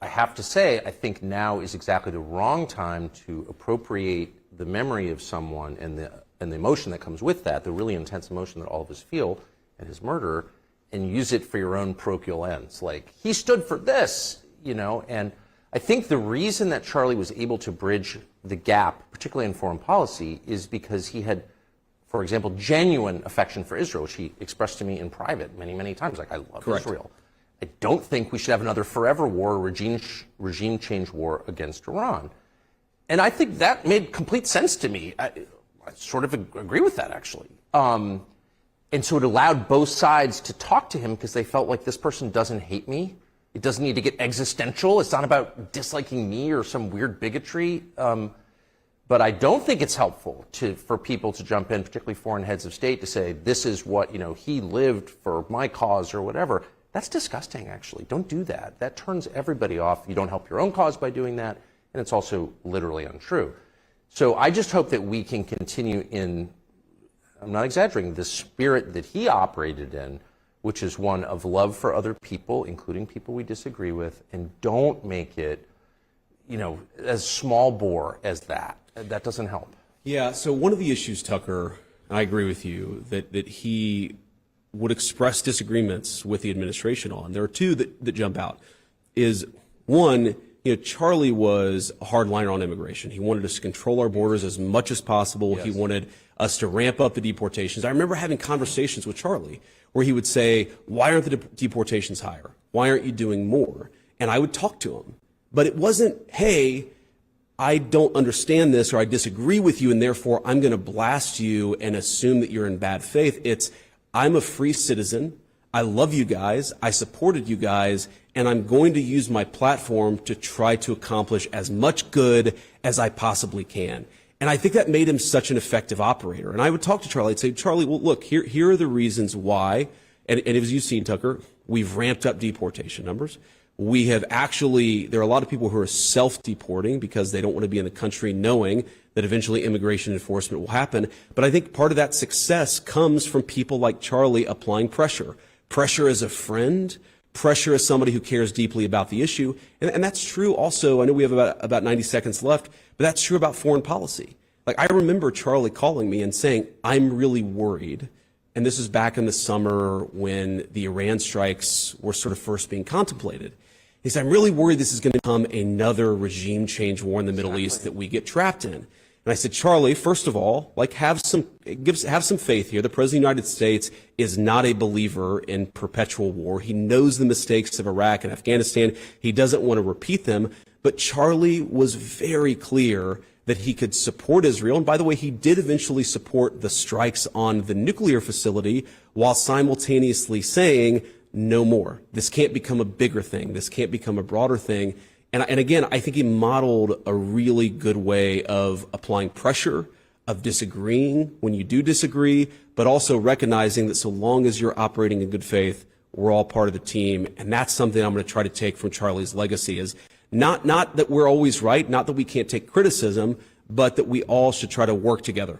have to say, I think now is exactly the wrong time to appropriate the memory of someone and the emotion that comes with that, the really intense emotion that all of us feel at his murder, and use it for your own parochial ends. Like, he stood for this, and I think the reason that Charlie was able to bridge the gap, particularly in foreign policy, is because he had, for example, genuine affection for Israel, which he expressed to me in private many, many times. Like, I love Israel. I don't think we should have another forever war, regime change war against Iran. And I think that made complete sense to me. I sort of agree with that, actually. And so it allowed both sides to talk to him because they felt like this person doesn't hate me. It doesn't need to get existential. It's not about disliking me or some weird bigotry. But I don't think it's helpful for people to jump in, particularly foreign heads of state, to say, this is what, he lived for my cause or whatever. That's disgusting, actually. Don't do that. That turns everybody off. You don't help your own cause by doing that, and it's also literally untrue. So I just hope that we can continue in, I'm not exaggerating, the spirit that he operated in, which is one of love for other people, including people we disagree with, and don't make it, as small bore as that. That doesn't help. Yeah, so one of the issues, Tucker, and I agree with you, that he would express disagreements with the administration on. There are two that jump out. Is one, Charlie was a hardliner on immigration. He wanted us to control our borders as much as possible. Yes. He wanted us to ramp up the deportations. I remember having conversations with Charlie where he would say, why aren't the deportations higher? Why aren't you doing more? And I would talk to him. But it wasn't, hey, I don't understand this or I disagree with you and therefore I'm going to blast you and assume that you're in bad faith. It's, I'm a free citizen. I love you guys. I supported you guys. And I'm going to use my platform to try to accomplish as much good as I possibly can. And I think that made him such an effective operator. And I would talk to Charlie. I'd say, Charlie, well, look, here are the reasons why. And as you've seen, Tucker, we've ramped up deportation numbers. We have actually, there are a lot of people who are self-deporting because they don't want to be in the country knowing that eventually immigration enforcement will happen. But I think part of that success comes from people like Charlie applying pressure. Pressure as a friend, pressure as somebody who cares deeply about the issue. And that's true also, I know we have about 90 seconds left, but that's true about foreign policy. Like, I remember Charlie calling me and saying, I'm really worried. And this is back in the summer when the Iran strikes were sort of first being contemplated. He said, I'm really worried this is going to become another regime change war in the Middle East that we get trapped in. And I said, Charlie, first of all, have some faith here. The President of the United States is not a believer in perpetual war. He knows the mistakes of Iraq and Afghanistan. He doesn't want to repeat them. But Charlie was very clear that he could support Israel. And by the way, he did eventually support the strikes on the nuclear facility while simultaneously saying, no more. This can't become a bigger thing. This can't become a broader thing. And again, I think he modeled a really good way of applying pressure, of disagreeing when you do disagree, but also recognizing that so long as you're operating in good faith, we're all part of the team. And that's something I'm going to try to take from Charlie's legacy is not that we're always right, not that we can't take criticism, but that we all should try to work together.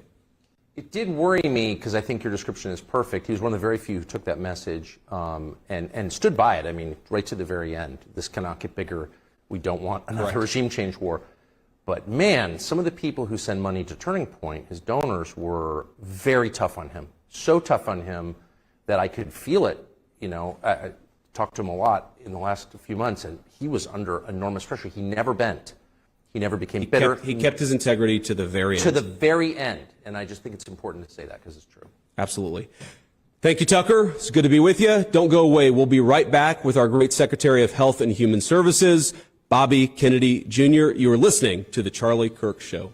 It did worry me because I think your description is perfect. He was one of the very few who took that message and stood by it. I mean, right to the very end. This cannot get bigger. We don't want another regime change war. But man, some of the people who send money to Turning Point, his donors, were very tough on him. So tough on him that I could feel it. I talked to him a lot in the last few months, and he was under enormous pressure. He never bent. He never became bitter. He kept his integrity to the very end. To the very end. And I just think it's important to say that because it's true. Absolutely. Thank you, Tucker. It's good to be with you. Don't go away. We'll be right back with our great Secretary of Health and Human Services, Bobby Kennedy Jr. You are listening to The Charlie Kirk Show.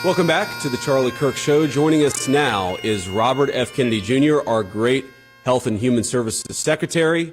Welcome back to The Charlie Kirk Show. Joining us now is Robert F. Kennedy Jr., our great Health and Human Services Secretary.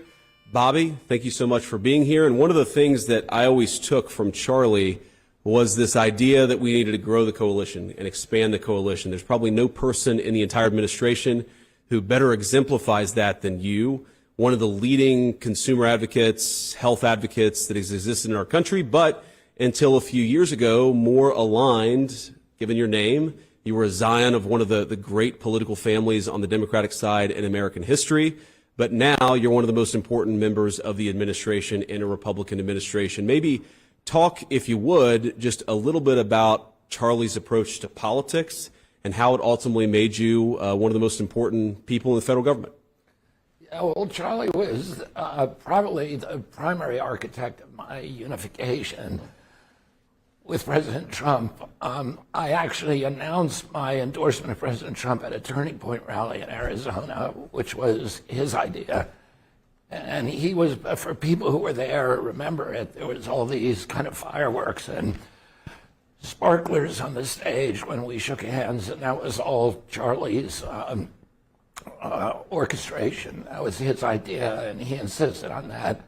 Bobby, thank you so much for being here. And one of the things that I always took from Charlie was this idea that we needed to grow the coalition and expand the coalition. There's probably no person in the entire administration who better exemplifies that than you, one of the leading consumer advocates, health advocates that has existed in our country, but until a few years ago, more aligned, given your name. You were a scion of one of the great political families on the Democratic side in American history. But now you're one of the most important members of the administration in a Republican administration. Maybe talk, if you would, just a little bit about Charlie's approach to politics and how it ultimately made you one of the most important people in the federal government. Yeah, well, Charlie was probably the primary architect of my unification with President Trump. I actually announced my endorsement of President Trump at a Turning Point rally in Arizona, which was his idea. And he was, for people who were there, remember it, there was all these kind of fireworks and sparklers on the stage when we shook hands, and that was all Charlie's orchestration. That was his idea, and he insisted on that.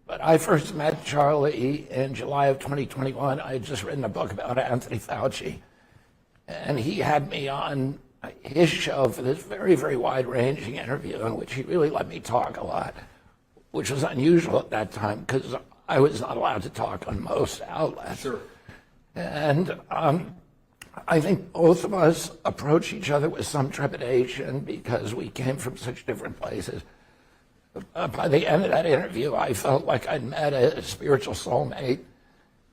But I first met Charlie in July of 2021. I had just written a book about Anthony Fauci, and he had me on his show for this very, very wide-ranging interview in which he really let me talk a lot, which was unusual at that time because I was not allowed to talk on most outlets. Sure. And I think both of us approached each other with some trepidation because we came from such different places. By the end of that interview, I felt like I'd met a spiritual soulmate,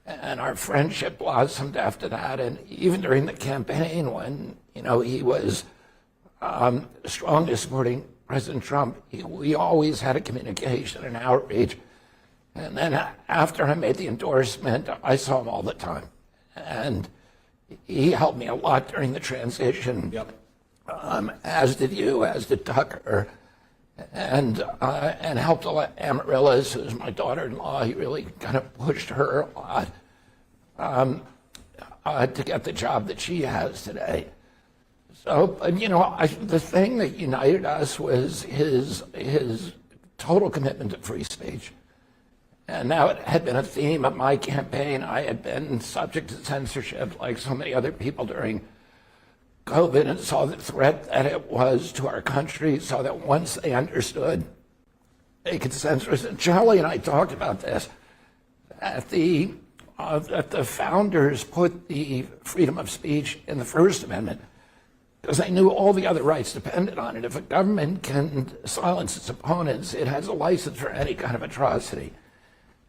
and our friendship blossomed after that. And even during the campaign, when he was strongly supporting President Trump, we always had a communication and outreach. And then after I made the endorsement, I saw him all the time, and he helped me a lot during the transition. Yep. As did you, as did Tucker. And helped a lot. Amaryllis, who's my daughter-in-law, he really kind of pushed her a lot to get the job that she has today. So, the thing that united us was his total commitment to free speech. And now it had been a theme of my campaign. I had been subject to censorship like so many other people during COVID, and saw the threat that it was to our country, so that once they understood, they could censor us. And Charlie and I talked about this, that the founders put the freedom of speech in the First Amendment because they knew all the other rights depended on it. If a government can silence its opponents, it has a license for any kind of atrocity.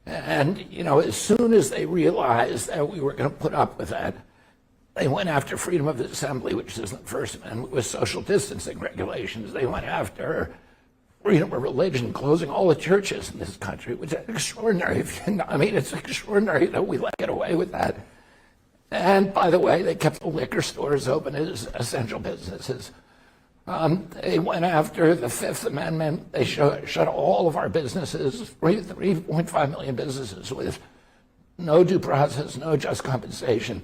And, as soon as they realized that we were going to put up with that, they went after freedom of assembly, which is in the First Amendment, with social distancing regulations. They went after freedom of religion, closing all the churches in this country, which is extraordinary. It's extraordinary that we let get away with that. And by the way, they kept the liquor stores open as essential businesses. They went after the Fifth Amendment. They shut all of our businesses, 3.5 million businesses, with no due process, no just compensation.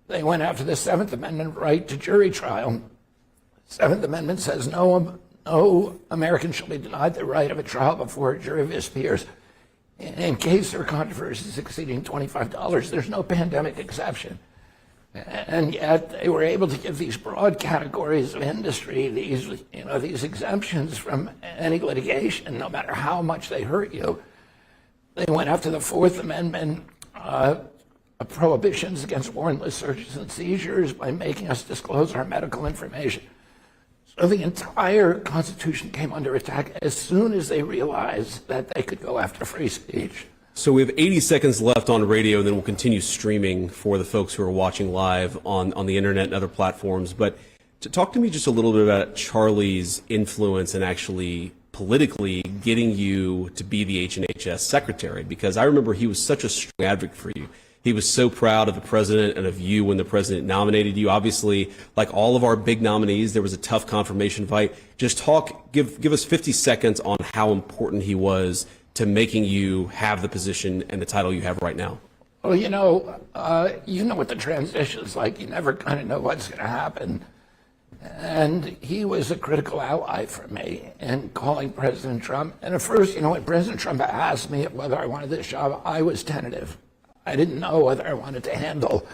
They went after the Seventh Amendment right to jury trial. The Seventh Amendment says no American shall be denied the right of a trial before a jury of his peers. In case there are controversies exceeding $25, there's no pandemic exception. And yet they were able to give these broad categories of industry, these exemptions from any litigation, no matter how much they hurt you. They went after the Fourth Amendment prohibitions against warrantless searches and seizures by making us disclose our medical information. So the entire Constitution came under attack as soon as they realized that they could go after free speech. So we have 80 seconds left on radio, and then we'll continue streaming for the folks who are watching live on the internet and other platforms. But to talk to me just a little bit about Charlie's influence and actually politically getting you to be the H&HS secretary, because I remember he was such a strong advocate for you. He was so proud of the president and of you when the president nominated you. Obviously, like all of our big nominees, there was a tough confirmation fight. Just give us 50 seconds on how important he was to making you have the position and the title you have right now. Well, you know what the transition's like. You never kind of know what's going to happen. And he was a critical ally for me in calling President Trump. And at first, when President Trump asked me whether I wanted this job, I was tentative. I didn't know whether I wanted to handle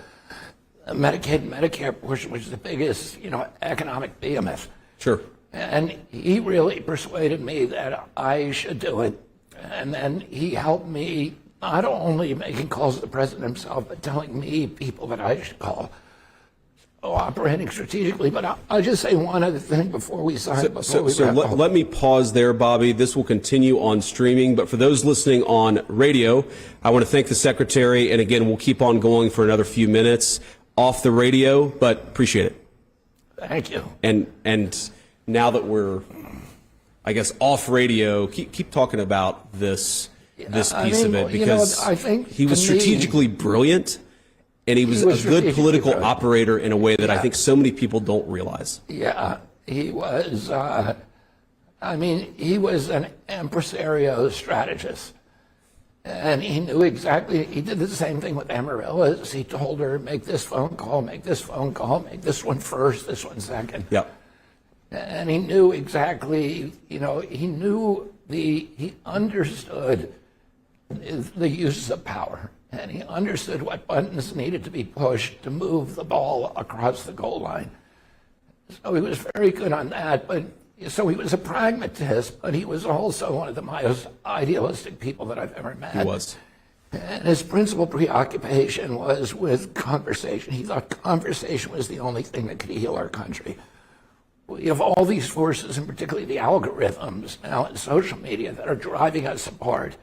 the Medicaid and Medicare portion, which is the biggest, economic behemoth. Sure. And he really persuaded me that I should do it. And then he helped me not only making calls to the president himself, but telling me people that I should call. Operating strategically, but I'll just say one other thing before we sign. Let me pause there, Bobby. This will continue on streaming, but for those listening on radio, I want to thank the secretary, and again, we'll keep on going for another few minutes off the radio, but appreciate it. Thank you. And now that we're, I guess, off radio, keep talking about this piece of it, because I think he was strategically brilliant. And he was a good strategically political brilliant. operator in a way that I Yeah. think so many people don't realize. Yeah, he was. He was an impresario strategist. And he knew exactly, he did the same thing with Amaryllis. He told her, make this phone call, make this phone call, make this one first, this one second. Yep. And he knew exactly, he understood the uses of power. And he understood what buttons needed to be pushed to move the ball across the goal line. So he was very good on that. So he was a pragmatist, but he was also one of the most idealistic people that I've ever met. He was. And his principal preoccupation was with conversation. He thought conversation was the only thing that could heal our country. We have all these forces, and particularly the algorithms now in social media, that are driving us apart.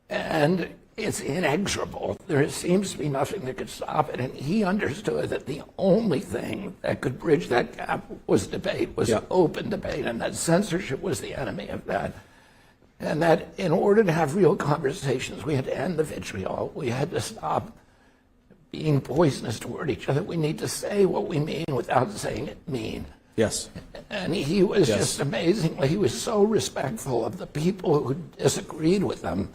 And it's inexorable. There seems to be nothing that could stop it. And he understood that the only thing that could bridge that gap was debate, was open debate, and that censorship was the enemy of that. And that in order to have real conversations, we had to end the vitriol. We had to stop being poisonous toward each other. We need to say what we mean without saying it mean. Yes. And he was just amazingly, he was so respectful of the people who disagreed with him.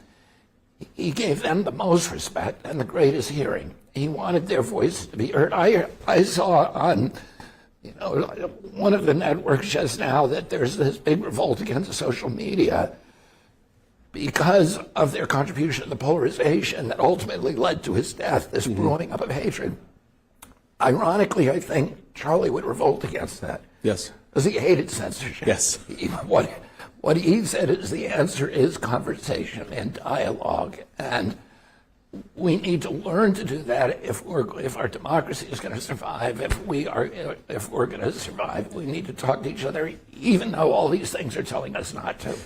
He gave them the most respect and the greatest hearing. He wanted their voices to be heard. I saw on one of the networks just now that there's this big revolt against social media because of their contribution to the polarization that ultimately led to his death, this brewing up of hatred. Ironically, I think Charlie would revolt against that. Yes. Because he hated censorship. Yes. What he said is the answer is conversation and dialogue, and we need to learn to do that if our democracy is going to survive. If we're going to survive, we need to talk to each other, even though all these things are telling us not to.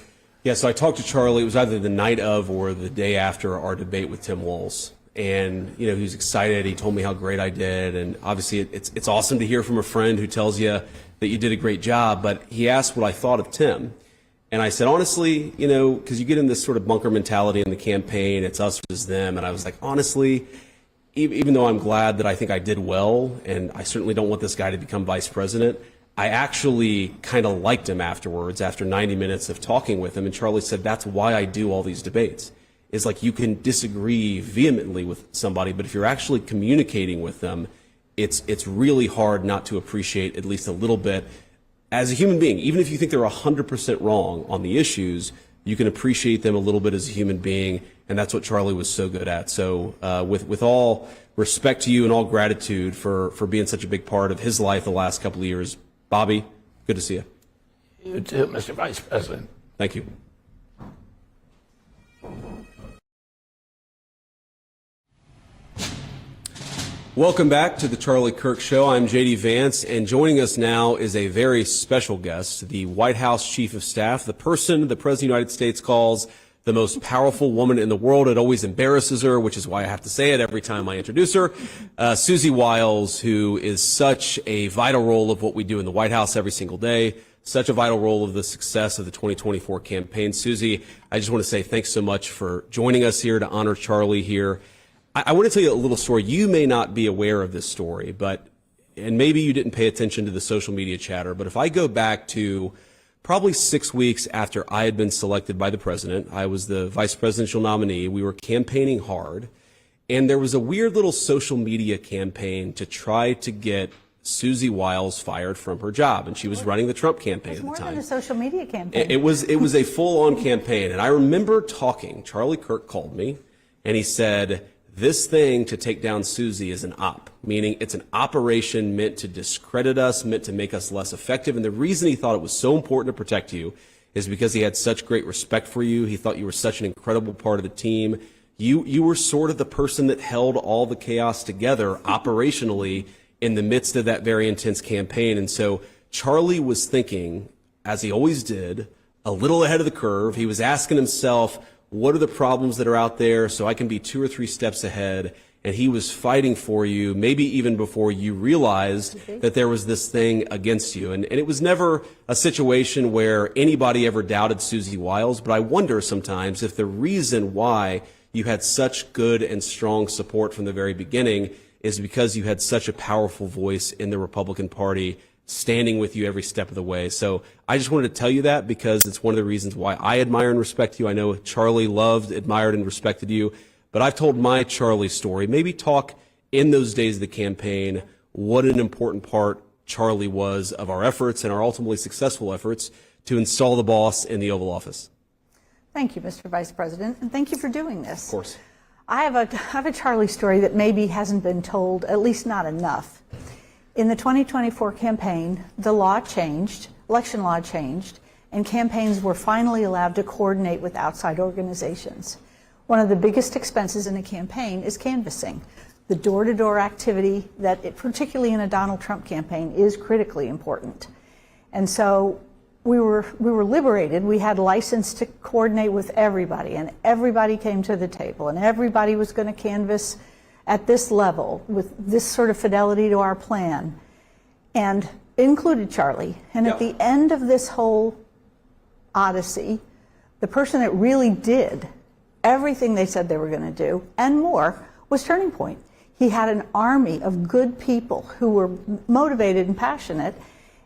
Yeah, so I talked to Charlie. It was either the night of or the day after our debate with Tim Walz. And, he was excited. He told me how great I did. And obviously it's awesome to hear from a friend who tells you that you did a great job. But he asked what I thought of Tim. And I said, honestly, because you get in this sort of bunker mentality in the campaign, it's us versus them. And I was like, honestly, even though I'm glad that I think I did well, and I certainly don't want this guy to become vice president, I actually kind of liked him afterwards, after 90 minutes of talking with him. And Charlie said, that's why I do all these debates. Is like you can disagree vehemently with somebody, but if you're actually communicating with them, it's really hard not to appreciate at least a little bit as a human being. Even if you think they're 100% wrong on the issues, you can appreciate them a little bit as a human being, and that's what Charlie was so good at. So with all respect to you and all gratitude for being such a big part of his life the last couple of years, Bobby, good to see you. You too, Mr. Vice President. Thank you. Welcome back to the Charlie Kirk Show. I'm J.D. Vance, and joining us now is a very special guest, the White House Chief of Staff, the person the President of the United States calls the most powerful woman in the world. It always embarrasses her, which is why I have to say it every time I introduce her. Susie Wiles, who is such a vital role of what we do in the White House every single day, such a vital role of the success of the 2024 campaign. Susie, I just want to say thanks so much for joining us here to honor Charlie here. I want to tell you a little story. You may not be aware of this story, and maybe you didn't pay attention to the social media chatter, but if I go back to probably 6 weeks after I had been selected by the president, I was the vice presidential nominee, we were campaigning hard, and there was a weird little social media campaign to try to get Susie Wiles fired from her job, and she was running the Trump campaign at the time. More than a social media campaign. It was a full-on campaign, and I remember talking. Charlie Kirk called me, and he said, this thing to take down Susie is an op, meaning it's an operation meant to discredit us, meant to make us less effective. And the reason he thought it was so important to protect you is because he had such great respect for you. He thought you were such an incredible part of the team. You were sort of the person that held all the chaos together operationally in the midst of that very intense campaign. And so Charlie was thinking, as he always did, a little ahead of the curve. He was asking himself, what are the problems that are out there so I can be 2 or 3 steps ahead? And he was fighting for you, maybe even before you realized that there was this thing against you. And it was never a situation where anybody ever doubted Susie Wiles, but I wonder sometimes if the reason why you had such good and strong support from the very beginning is because you had such a powerful voice in the Republican Party, standing with you every step of the way. So I just wanted to tell you that because it's one of the reasons why I admire and respect you. I know Charlie loved, admired, and respected you, but I've told my Charlie story. Maybe talk in those days of the campaign what an important part Charlie was of our efforts and our ultimately successful efforts to install the boss in the Oval Office. Thank you, Mr. Vice President, and thank you for doing this. Of course. I have a Charlie story that maybe hasn't been told, at least not enough. In the 2024 campaign, the law changed, election law changed, and campaigns were finally allowed to coordinate with outside organizations. One of the biggest expenses in a campaign is canvassing. The door-to-door activity that, particularly in a Donald Trump campaign, is critically important. And so we were liberated. We had license to coordinate with everybody, and everybody came to the table, and everybody was going to canvass at this level with this sort of fidelity to our plan, and included Charlie. And at the end of this whole odyssey, the person that really did everything they said they were going to do and more was Turning Point. He had an army of good people who were motivated and passionate,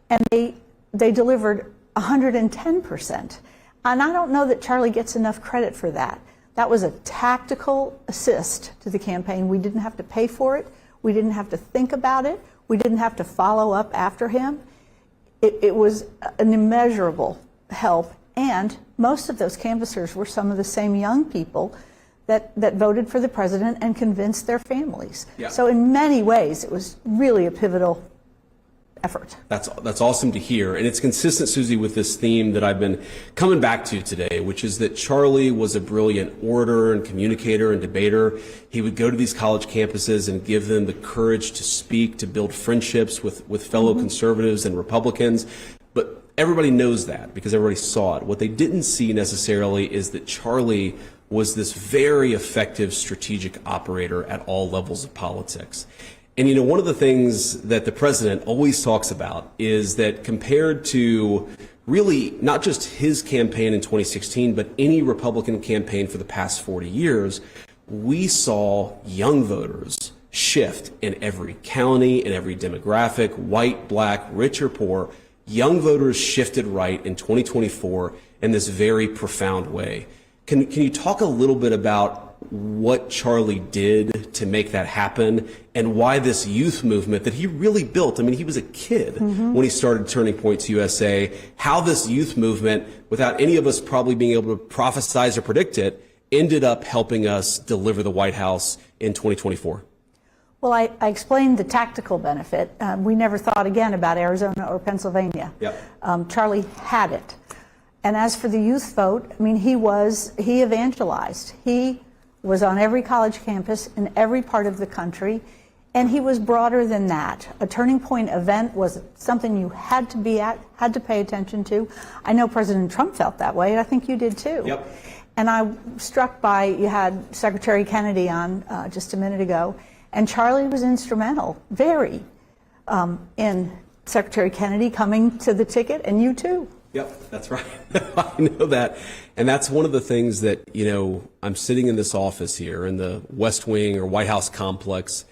and they delivered 110%. And I don't know that Charlie gets enough credit for that. That was a tactical assist to the campaign. We didn't have to pay for it. We didn't have to think about it. We didn't have to follow up after him. It was an immeasurable help. And most of those canvassers were some of the same young people that voted for the president and convinced their families. Yeah. So in many ways, it was really a pivotal effort. That's awesome to hear. And it's consistent, Susie, with this theme that I've been coming back to today, which is that Charlie was a brilliant orator and communicator and debater. He would go to these college campuses and give them the courage to speak, to build friendships with fellow conservatives and Republicans. But everybody knows that because everybody saw it. What they didn't see necessarily is that Charlie was this very effective strategic operator at all levels of politics. And, you know, one of the things that the president always talks about is that compared to really not just his campaign in 2016, but any Republican campaign for the past 40 years, we saw young voters shift in every county, in every demographic, white, black, rich or poor. Young voters shifted right in 2024 in this very profound way. Can you talk a little bit about what Charlie did to make that happen and why this youth movement that he really built, I mean, he was a kid when he started Turning Point USA, how this youth movement, without any of us probably being able to prophesize or predict it, ended up helping us deliver the White House in 2024? Well, I explained the tactical benefit. We never thought again about Arizona or Pennsylvania. Yep. Charlie had it. And as for the youth vote, I mean, he evangelized. He was on every college campus in every part of the country, and he was broader than that. A Turning Point event was something you had to be at, had to pay attention to. I know President Trump felt that way, and I think you did too. Yep. And I'm struck by, you had Secretary Kennedy on just a minute ago, and Charlie was instrumental, very, in Secretary Kennedy coming to the ticket, and you too. Yep, that's right. I know that. And that's one of the things that, you know, I'm sitting in this office here in the West Wing or White House complex,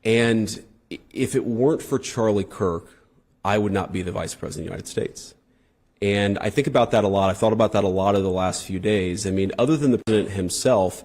and if it weren't for Charlie Kirk, I would not be the Vice President of the United States. And I think about that a lot. I've thought about that a lot over the last few days. I mean, other than the president himself,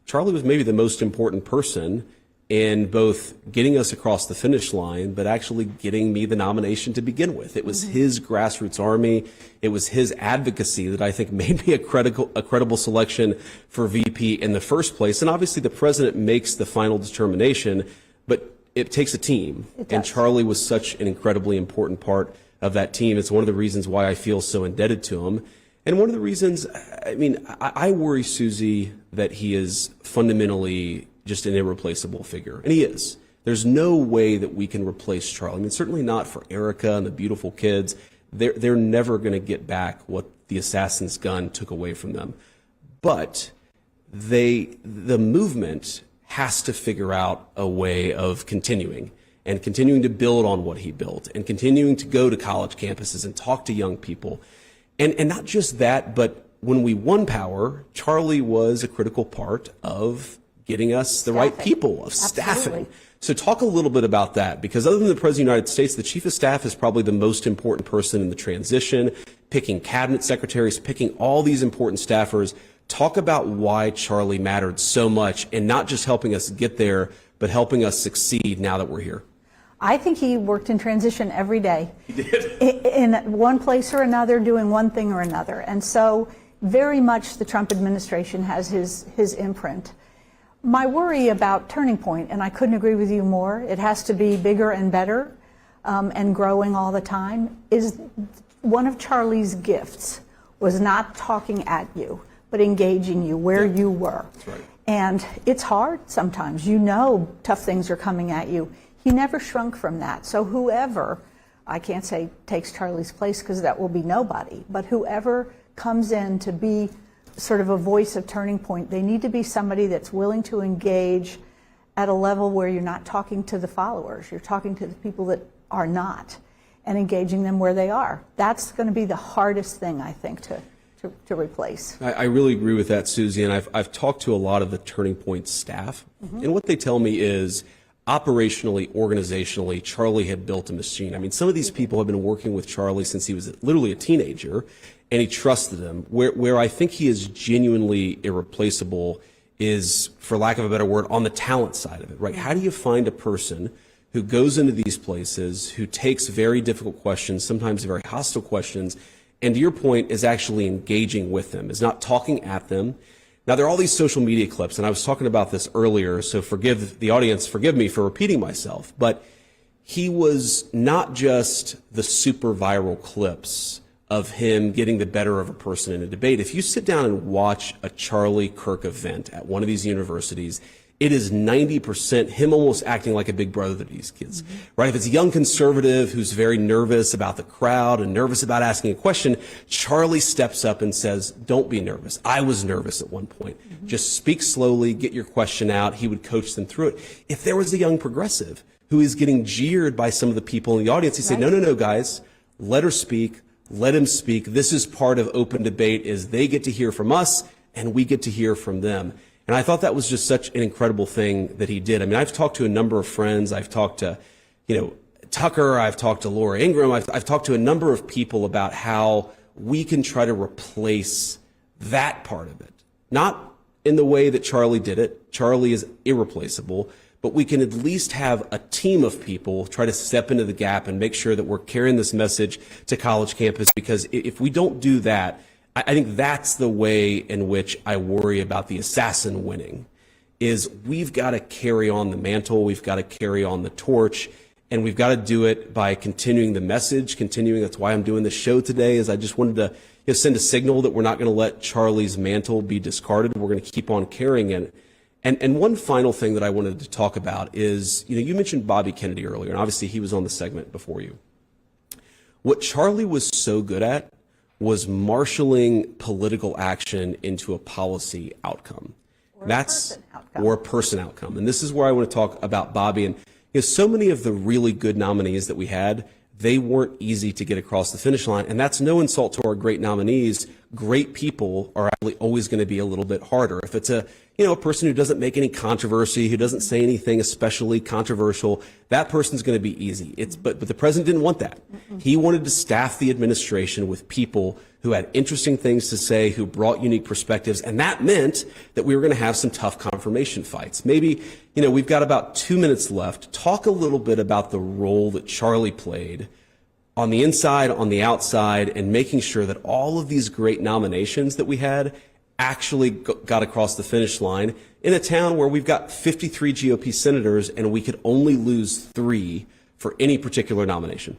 Charlie was maybe the most important person in both getting us across the finish line, but actually getting me the nomination to begin with. It was his grassroots army. It was his advocacy that I think made me a credible selection for VP in the first place. And obviously the president makes the final determination, but it takes a team. And Charlie was such an incredibly important part of that team. It's one of the reasons why I feel so indebted to him. And one of the reasons, I mean, I worry, Susie, that he is fundamentally just an irreplaceable figure. And he is. There's no way that we can replace Charlie. I mean, certainly not for Erica and the beautiful kids. They're never going to get back what the assassin's gun took away from them. But the movement has to figure out a way of continuing and continuing to build on what he built and continuing to go to college campuses and talk to young people. And not just that, but when we won power, Charlie was a critical part of getting us the right people, of staffing. Absolutely. So talk a little bit about that, because other than the President of the United States, the Chief of Staff is probably the most important person in the transition, picking cabinet secretaries, picking all these important staffers. Talk about why Charlie mattered so much, and not just helping us get there, but helping us succeed now that we're here. I think he worked in transition every day. He did. In one place or another, doing one thing or another. And so very much the Trump administration has his imprint. My worry about Turning Point, and I couldn't agree with you more, it has to be bigger and better and growing all the time, is one of Charlie's gifts was not talking at you, but engaging you where you were. That's right. And it's hard sometimes. You know tough things are coming at you. He never shrunk from that. So whoever, I can't say takes Charlie's place because that will be nobody, but whoever comes in to be sort of a voice of Turning Point, they need to be somebody that's willing to engage at a level where you're not talking to the followers, you're talking to the people that are not, and engaging them where they are. That's going to be the hardest thing, I think, to replace. I really agree with that, Susie, and I've talked to a lot of the Turning Point staff, and what they tell me is operationally, organizationally, Charlie had built a machine. I mean, some of these people have been working with Charlie since he was literally a teenager, and he trusted them. Where I think he is genuinely irreplaceable is, for lack of a better word, on the talent side of it, right? How do you find a person who goes into these places, who takes very difficult questions, sometimes very hostile questions, and to your point, is actually engaging with them, is not talking at them. Now, there are all these social media clips, and I was talking about this earlier, so forgive the audience, forgive me for repeating myself, but he was not just the super viral clips of him getting the better of a person in a debate. If you sit down and watch a Charlie Kirk event at one of these universities, it is 90% him almost acting like a big brother to these kids, right? If it's a young conservative who's very nervous about the crowd and nervous about asking a question, Charlie steps up and says, don't be nervous. I was nervous at one point. Just speak slowly, get your question out. He would coach them through it. If there was a young progressive who is getting jeered by some of the people in the audience, he'd say, no, guys, let her speak. Let him speak. This is part of open debate, is they get to hear from us and we get to hear from them. And I thought that was just such an incredible thing that he did. I mean, I've talked to a number of friends. I've talked to, Tucker. I've talked to Laura Ingraham. I've talked to a number of people about how we can try to replace that part of it. Not in the way that Charlie did it. Charlie is irreplaceable. But we can at least have a team of people try to step into the gap and make sure that we're carrying this message to college campus, because if we don't do that, I think that's the way in which I worry about the assassin winning, is we've got to carry on the mantle, we've got to carry on the torch, and we've got to do it by continuing the message, that's why I'm doing this show today, is I just wanted to send a signal that we're not going to let Charlie's mantle be discarded. We're going to keep on carrying it. And one final thing that I wanted to talk about is, you mentioned Bobby Kennedy earlier, and obviously he was on the segment before you. What Charlie was so good at was marshaling political action into a policy outcome. Or a person outcome. And this is where I want to talk about Bobby. And so many of the really good nominees that we had, they weren't easy to get across the finish line. And that's no insult to our great nominees. Great people are actually always going to be a little bit harder. If it's a person who doesn't make any controversy, who doesn't say anything especially controversial, that person's going to be easy. But the president didn't want that. He wanted to staff the administration with people who had interesting things to say, who brought unique perspectives, and that meant that we were going to have some tough confirmation fights. Maybe, we've got about 2 minutes left. Talk a little bit about the role that Charlie played on the inside, on the outside, and making sure that all of these great nominations that we had actually got across the finish line in a town where we've got 53 GOP senators and we could only lose 3 for any particular nomination.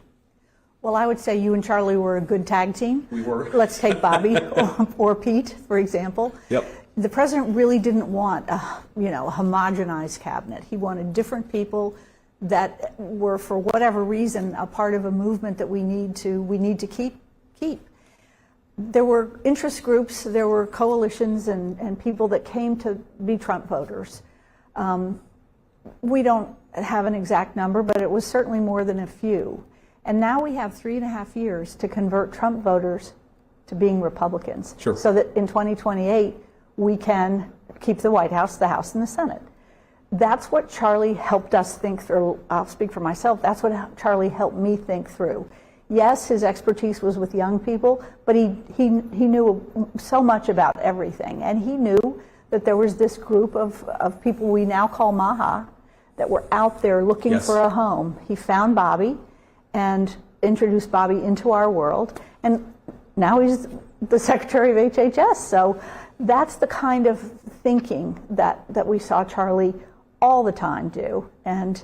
Well, I would say you and Charlie were a good tag team. We were. Let's take Bobby or Pete, for example. Yep. The president really didn't want a homogenized cabinet. He wanted different people that were, for whatever reason, a part of a movement that we need to keep. There were interest groups, there were coalitions and people that came to be Trump voters. We don't have an exact number, but it was certainly more than a few. And now we have 3.5 years to convert Trump voters to being Republicans. Sure. So that in 2028, we can keep the White House, the House, and the Senate. That's what Charlie helped us think through. I'll speak for myself. That's what Charlie helped me think through. Yes, his expertise was with young people, but he knew so much about everything. And he knew that there was this group of people we now call MAHA that were out there looking for a home. He found Bobby and introduced Bobby into our world. And now he's the Secretary of HHS. So that's the kind of thinking that we saw Charlie all the time do. And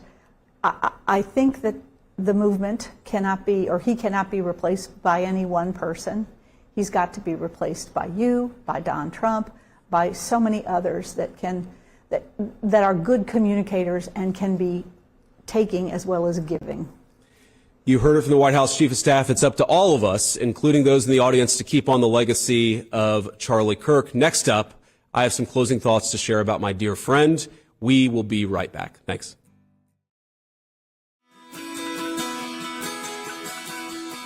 I think that the movement cannot be, or he cannot be replaced by any one person. He's got to be replaced by you, by Don Trump, by so many others that are good communicators and can be taking as well as giving. You heard it from the White House Chief of Staff. It's up to all of us, including those in the audience, to keep on the legacy of Charlie Kirk. Next up, I have some closing thoughts to share about my dear friend. We will be right back. Thanks.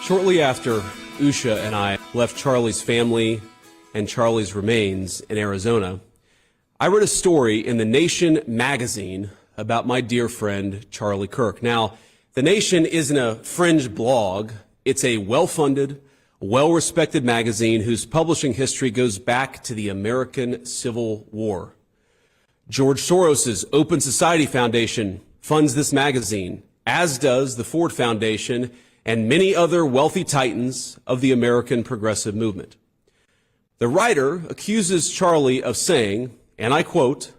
Shortly after Usha and I left Charlie's family and Charlie's remains in Arizona, I read a story in The Nation magazine about my dear friend Charlie Kirk. Now, The Nation isn't a fringe blog. It's a well-funded, well-respected magazine whose publishing history goes back to the American Civil War. George Soros's Open Society Foundation funds this magazine, as does the Ford Foundation and many other wealthy titans of the American progressive movement. The writer accuses Charlie of saying, and I quote,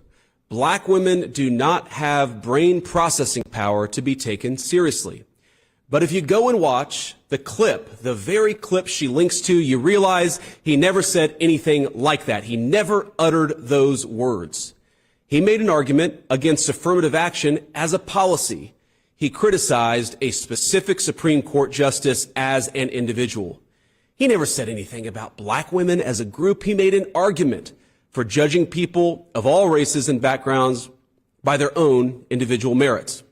"Black women do not have brain processing power to be taken seriously. But if you go and watch the clip, the very clip she links to, you realize he never said anything like that. He never uttered those words. He made an argument against affirmative action as a policy. He criticized a specific Supreme Court justice as an individual. He never said anything about black women as a group. He made an argument for judging people of all races and backgrounds by their own individual merits.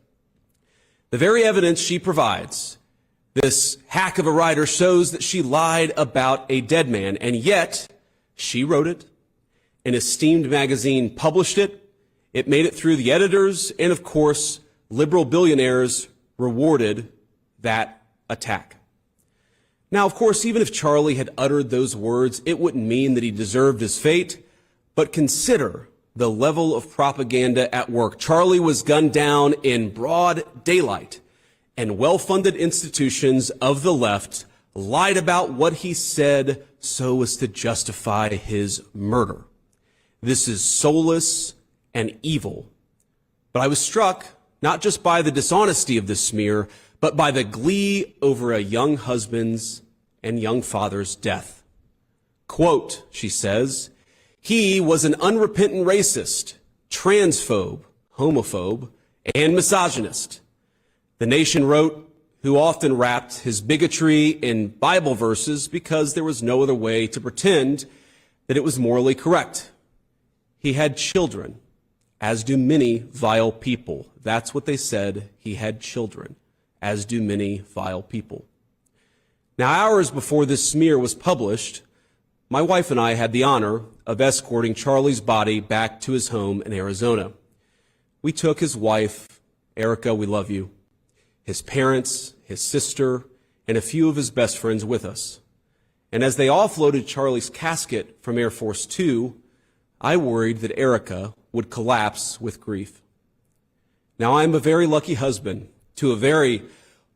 The very evidence she provides, this hack of a writer, shows that she lied about a dead man, and yet she wrote it. An esteemed magazine published it. It made it through the editors, and of course, liberal billionaires rewarded that attack. Now, of course, even if Charlie had uttered those words, it wouldn't mean that he deserved his fate. But consider the level of propaganda at work. Charlie was gunned down in broad daylight, and well-funded institutions of the left lied about what he said so as to justify his murder. This is soulless and evil. But I was struck not just by the dishonesty of this smear, but by the glee over a young husband's and young father's death. Quote, she says, "He was an unrepentant racist, transphobe, homophobe, and misogynist." The Nation wrote, who often wrapped his bigotry in Bible verses because there was no other way to pretend that it was morally correct. He had children, as do many vile people. That's what they said. He had children, as do many vile people. Now, hours before this smear was published, my wife and I had the honor of escorting Charlie's body back to his home in Arizona. We took his wife, Erica, we love you, his parents, his sister, and a few of his best friends with us. And as they offloaded Charlie's casket from Air Force Two, I worried that Erica would collapse with grief. Now, I'm a very lucky husband to a very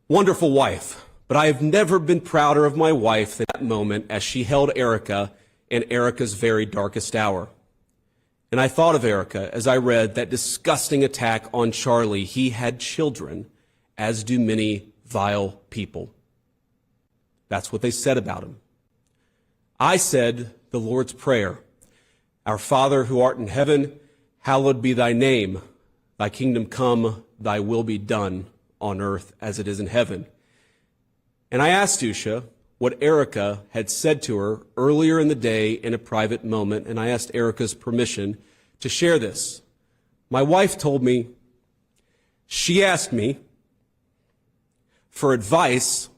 wonderful wife, but I have never been prouder of my wife than that moment as she held Erica in Erica's very darkest hour. And I thought of Erica as I read that disgusting attack on Charlie. He had children, as do many vile people. That's what they said about him. I said the Lord's Prayer. Our Father who art in heaven, hallowed be thy name. Thy kingdom come, thy will be done on earth as it is in heaven. And I asked Usha what Erica had said to her earlier in the day in a private moment, and I asked Erica's permission to share this. My wife told me, she asked me for advice.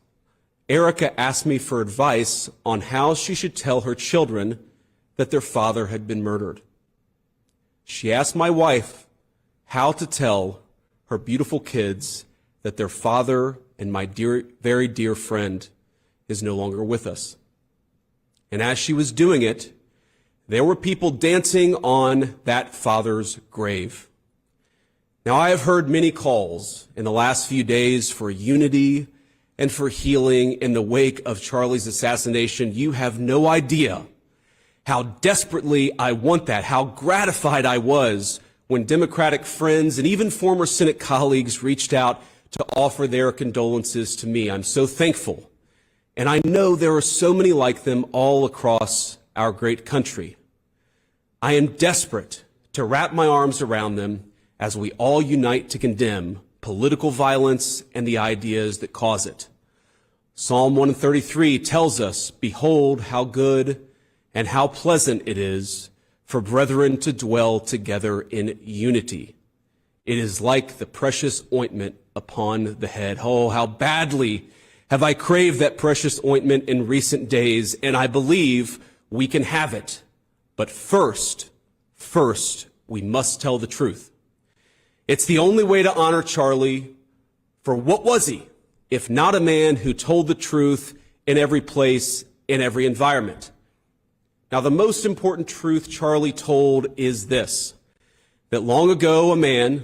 Erica asked me for advice on how she should tell her children that their father had been murdered. She asked my wife how to tell her beautiful kids that their father and my dear, very dear friend is no longer with us. And as she was doing it, there were people dancing on that father's grave. Now, I have heard many calls in the last few days for unity and for healing in the wake of Charlie's assassination. You have no idea how desperately I want that, how gratified I was when Democratic friends and even former Senate colleagues reached out to offer their condolences to me. I'm so thankful. And I know there are so many like them all across our great country. I am desperate to wrap my arms around them as we all unite to condemn political violence and the ideas that cause it. Psalm 133 tells us, "Behold how good and how pleasant it is for brethren to dwell together in unity. It is like the precious ointment upon the head." Oh, how badly have I craved that precious ointment in recent days, and I believe we can have it. But first, we must tell the truth. It's the only way to honor Charlie, for what was he, if not a man who told the truth in every place, in every environment? Now, the most important truth Charlie told is this, that long ago a man,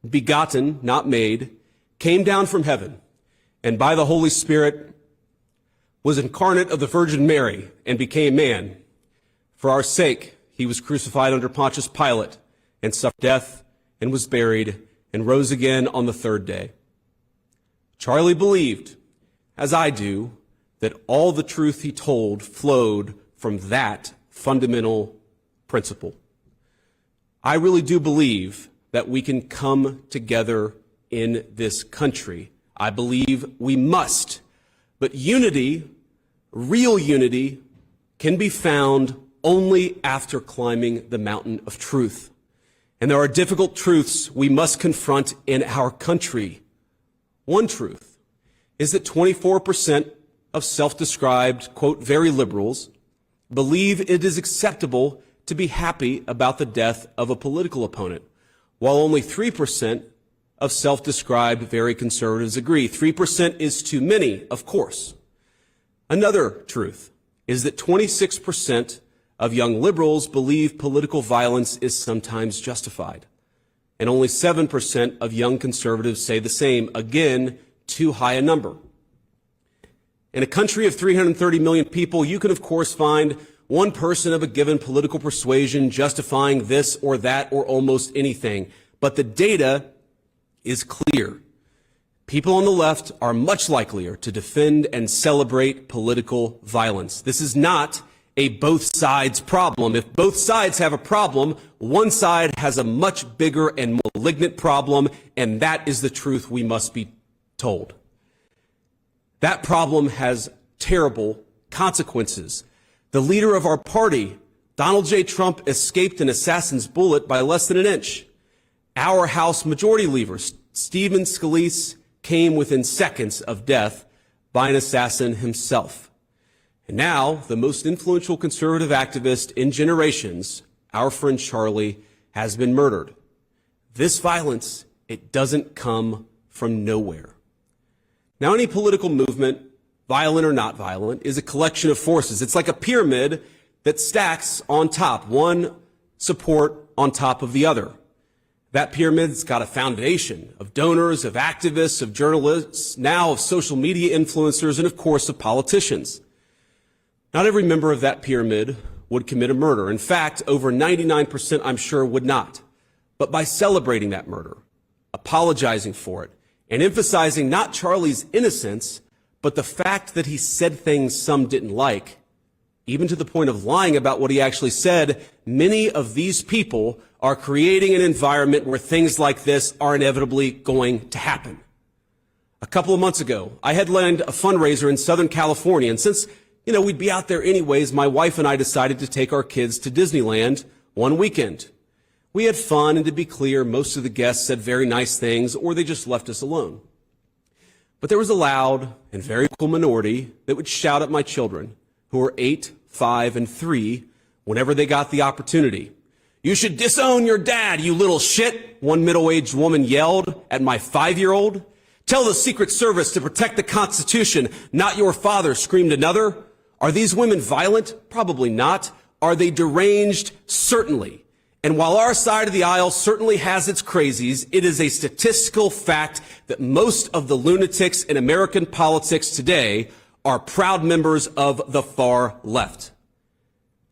begotten, not made, came down from heaven, and by the Holy Spirit was incarnate of the Virgin Mary and became man. For our sake, he was crucified under Pontius Pilate and suffered death and was buried and rose again on the third day. Charlie believed, as I do, that all the truth he told flowed from that fundamental principle. I really do believe that we can come together in this country. I believe we must. But unity, real unity, can be found only after climbing the mountain of truth. And there are difficult truths we must confront in our country. One truth is that 24% of self-described, quote, very liberals believe it is acceptable to be happy about the death of a political opponent, while only 3% of self-described very conservatives agree. 3% is too many, of course. Another truth is that 26% of young liberals believe political violence is sometimes justified, and only 7% of young conservatives say the same. Again, too high a number. In a country of 330 million people, you can, of course, find one person of a given political persuasion justifying this or that or almost anything. But the data is clear. People on the left are much likelier to defend and celebrate political violence. This is not a both sides problem. If both sides have a problem, one side has a much bigger and malignant problem, and that is the truth we must be told. That problem has terrible consequences. The leader of our party, Donald J. Trump, escaped an assassin's bullet by less than an inch. Our House Majority Leader, Stephen Scalise, came within seconds of death by an assassin himself. And now, the most influential conservative activist in generations, our friend Charlie, has been murdered. This violence, it doesn't come from nowhere. Now, any political movement, violent or not violent, is a collection of forces. It's like a pyramid that stacks on top, one support on top of the other. That pyramid's got a foundation of donors, of activists, of journalists, now of social media influencers, and of course of politicians. Not every member of that pyramid would commit a murder. In fact, over 99%, I'm sure, would not. But by celebrating that murder, apologizing for it, and emphasizing not Charlie's innocence, but the fact that he said things some didn't like, even to the point of lying about what he actually said, many of these people are creating an environment where things like this are inevitably going to happen. A couple of months ago, I headlined a fundraiser in Southern California, and since we'd be out there anyways, my wife and I decided to take our kids to Disneyland one weekend. We had fun, and to be clear, most of the guests said very nice things, or they just left us alone. But there was a loud and very cool minority that would shout at my children, who were 8, 5, and 3, whenever they got the opportunity. "You should disown your dad, you little shit," one middle-aged woman yelled at my 5-year-old. "Tell the Secret Service to protect the Constitution, not your father," screamed another. Are these women violent? Probably not. Are they deranged? Certainly. And while our side of the aisle certainly has its crazies, it is a statistical fact that most of the lunatics in American politics today are proud members of the far left.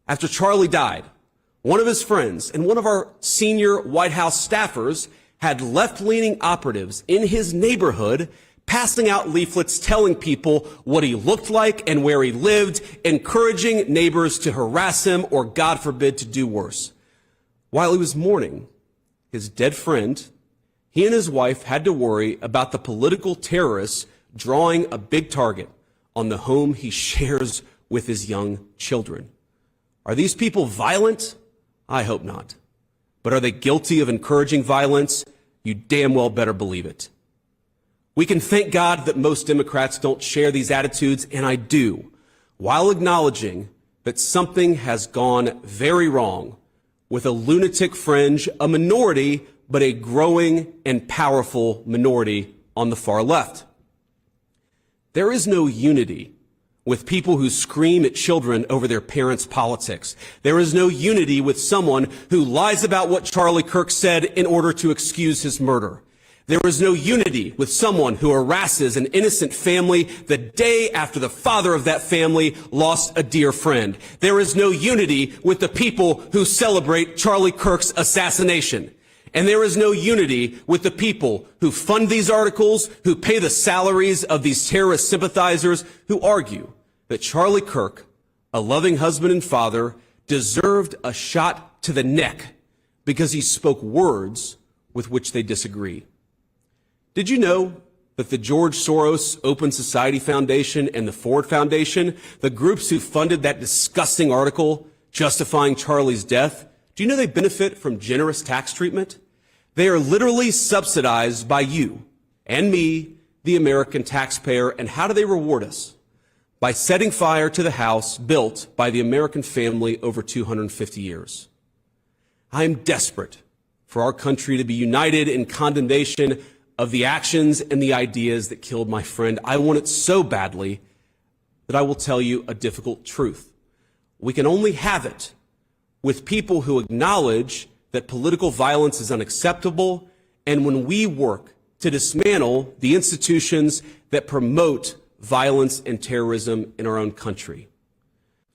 After Charlie died, one of his friends and one of our senior White House staffers had left-leaning operatives in his neighborhood passing out leaflets telling people what he looked like and where he lived, encouraging neighbors to harass him or, God forbid, to do worse. While he was mourning his dead friend, he and his wife had to worry about the political terrorists drawing a big target on the home he shares with his young children. Are these people violent? I hope not. But are they guilty of encouraging violence? You damn well better believe it. We can thank God that most Democrats don't share these attitudes, and I do, while acknowledging that something has gone very wrong with a lunatic fringe, a minority, but a growing and powerful minority on the far left. There is no unity with people who scream at children over their parents' politics. There is no unity with someone who lies about what Charlie Kirk said in order to excuse his murder. There is no unity with someone who harasses an innocent family the day after the father of that family lost a dear friend. There is no unity with the people who celebrate Charlie Kirk's assassination. And there is no unity with the people who fund these articles, who pay the salaries of these terrorist sympathizers, who argue that Charlie Kirk, a loving husband and father, deserved a shot to the neck because he spoke words with which they disagree. Did you know that the George Soros Open Society Foundation and the Ford Foundation, the groups who funded that disgusting article justifying Charlie's death, do you know they benefit from generous tax treatment? They are literally subsidized by you and me, the American taxpayer. And how do they reward us? By setting fire to the house built by the American family over 250 years. I am desperate for our country to be united in condemnation of the actions and the ideas that killed my friend. I want it so badly that I will tell you a difficult truth. We can only have it with people who acknowledge that political violence is unacceptable, and when we work to dismantle the institutions that promote violence and terrorism in our own country.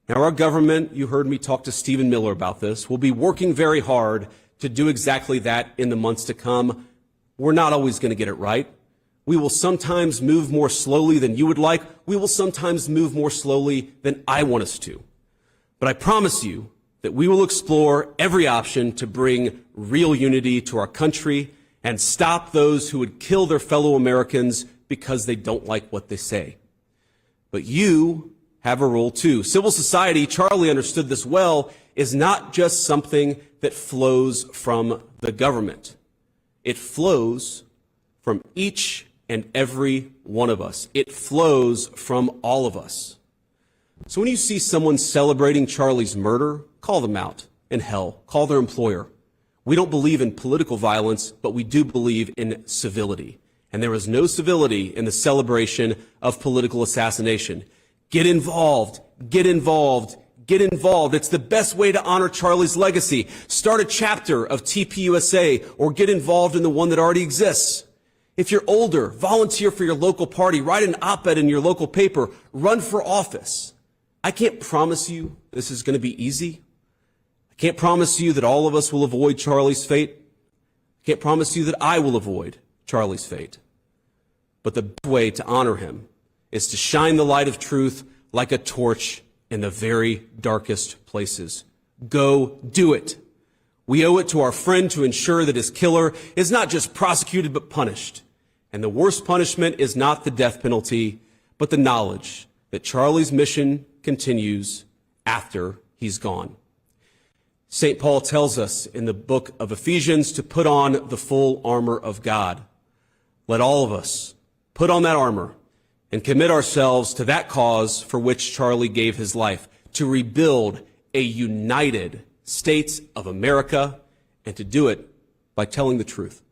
Now, our government, you heard me talk to Stephen Miller about this, will be working very hard to do exactly that in the months to come. We're not always going to get it right. We will sometimes move more slowly than you would like. We will sometimes move more slowly than I want us to. But I promise you that we will explore every option to bring real unity to our country and stop those who would kill their fellow Americans because they don't like what they say. But you have a role too. Civil society, Charlie understood this well, is not just something that flows from the government. It flows from each and every one of us. It flows from all of us. So when you see someone celebrating Charlie's murder, call them out. And hell, call their employer. We don't believe in political violence, but we do believe in civility. And there is no civility in the celebration of political assassination. Get involved. Get involved. Get involved. It's the best way to honor Charlie's legacy. Start a chapter of TPUSA or get involved in the one that already exists. If you're older, volunteer for your local party, write an op-ed in your local paper, run for office. I can't promise you this is going to be easy. I can't promise you that all of us will avoid Charlie's fate. I can't promise you that I will avoid Charlie's fate. But the best way to honor him is to shine the light of truth like a torch in the very darkest places. Go do it. We owe it to our friend to ensure that his killer is not just prosecuted but punished. And the worst punishment is not the death penalty, but the knowledge that Charlie's mission continues after he's gone. St. Paul tells us in the book of Ephesians to put on the full armor of God. Let all of us put on that armor and commit ourselves to that cause for which Charlie gave his life, to rebuild a united States of America, and to do it by telling the truth.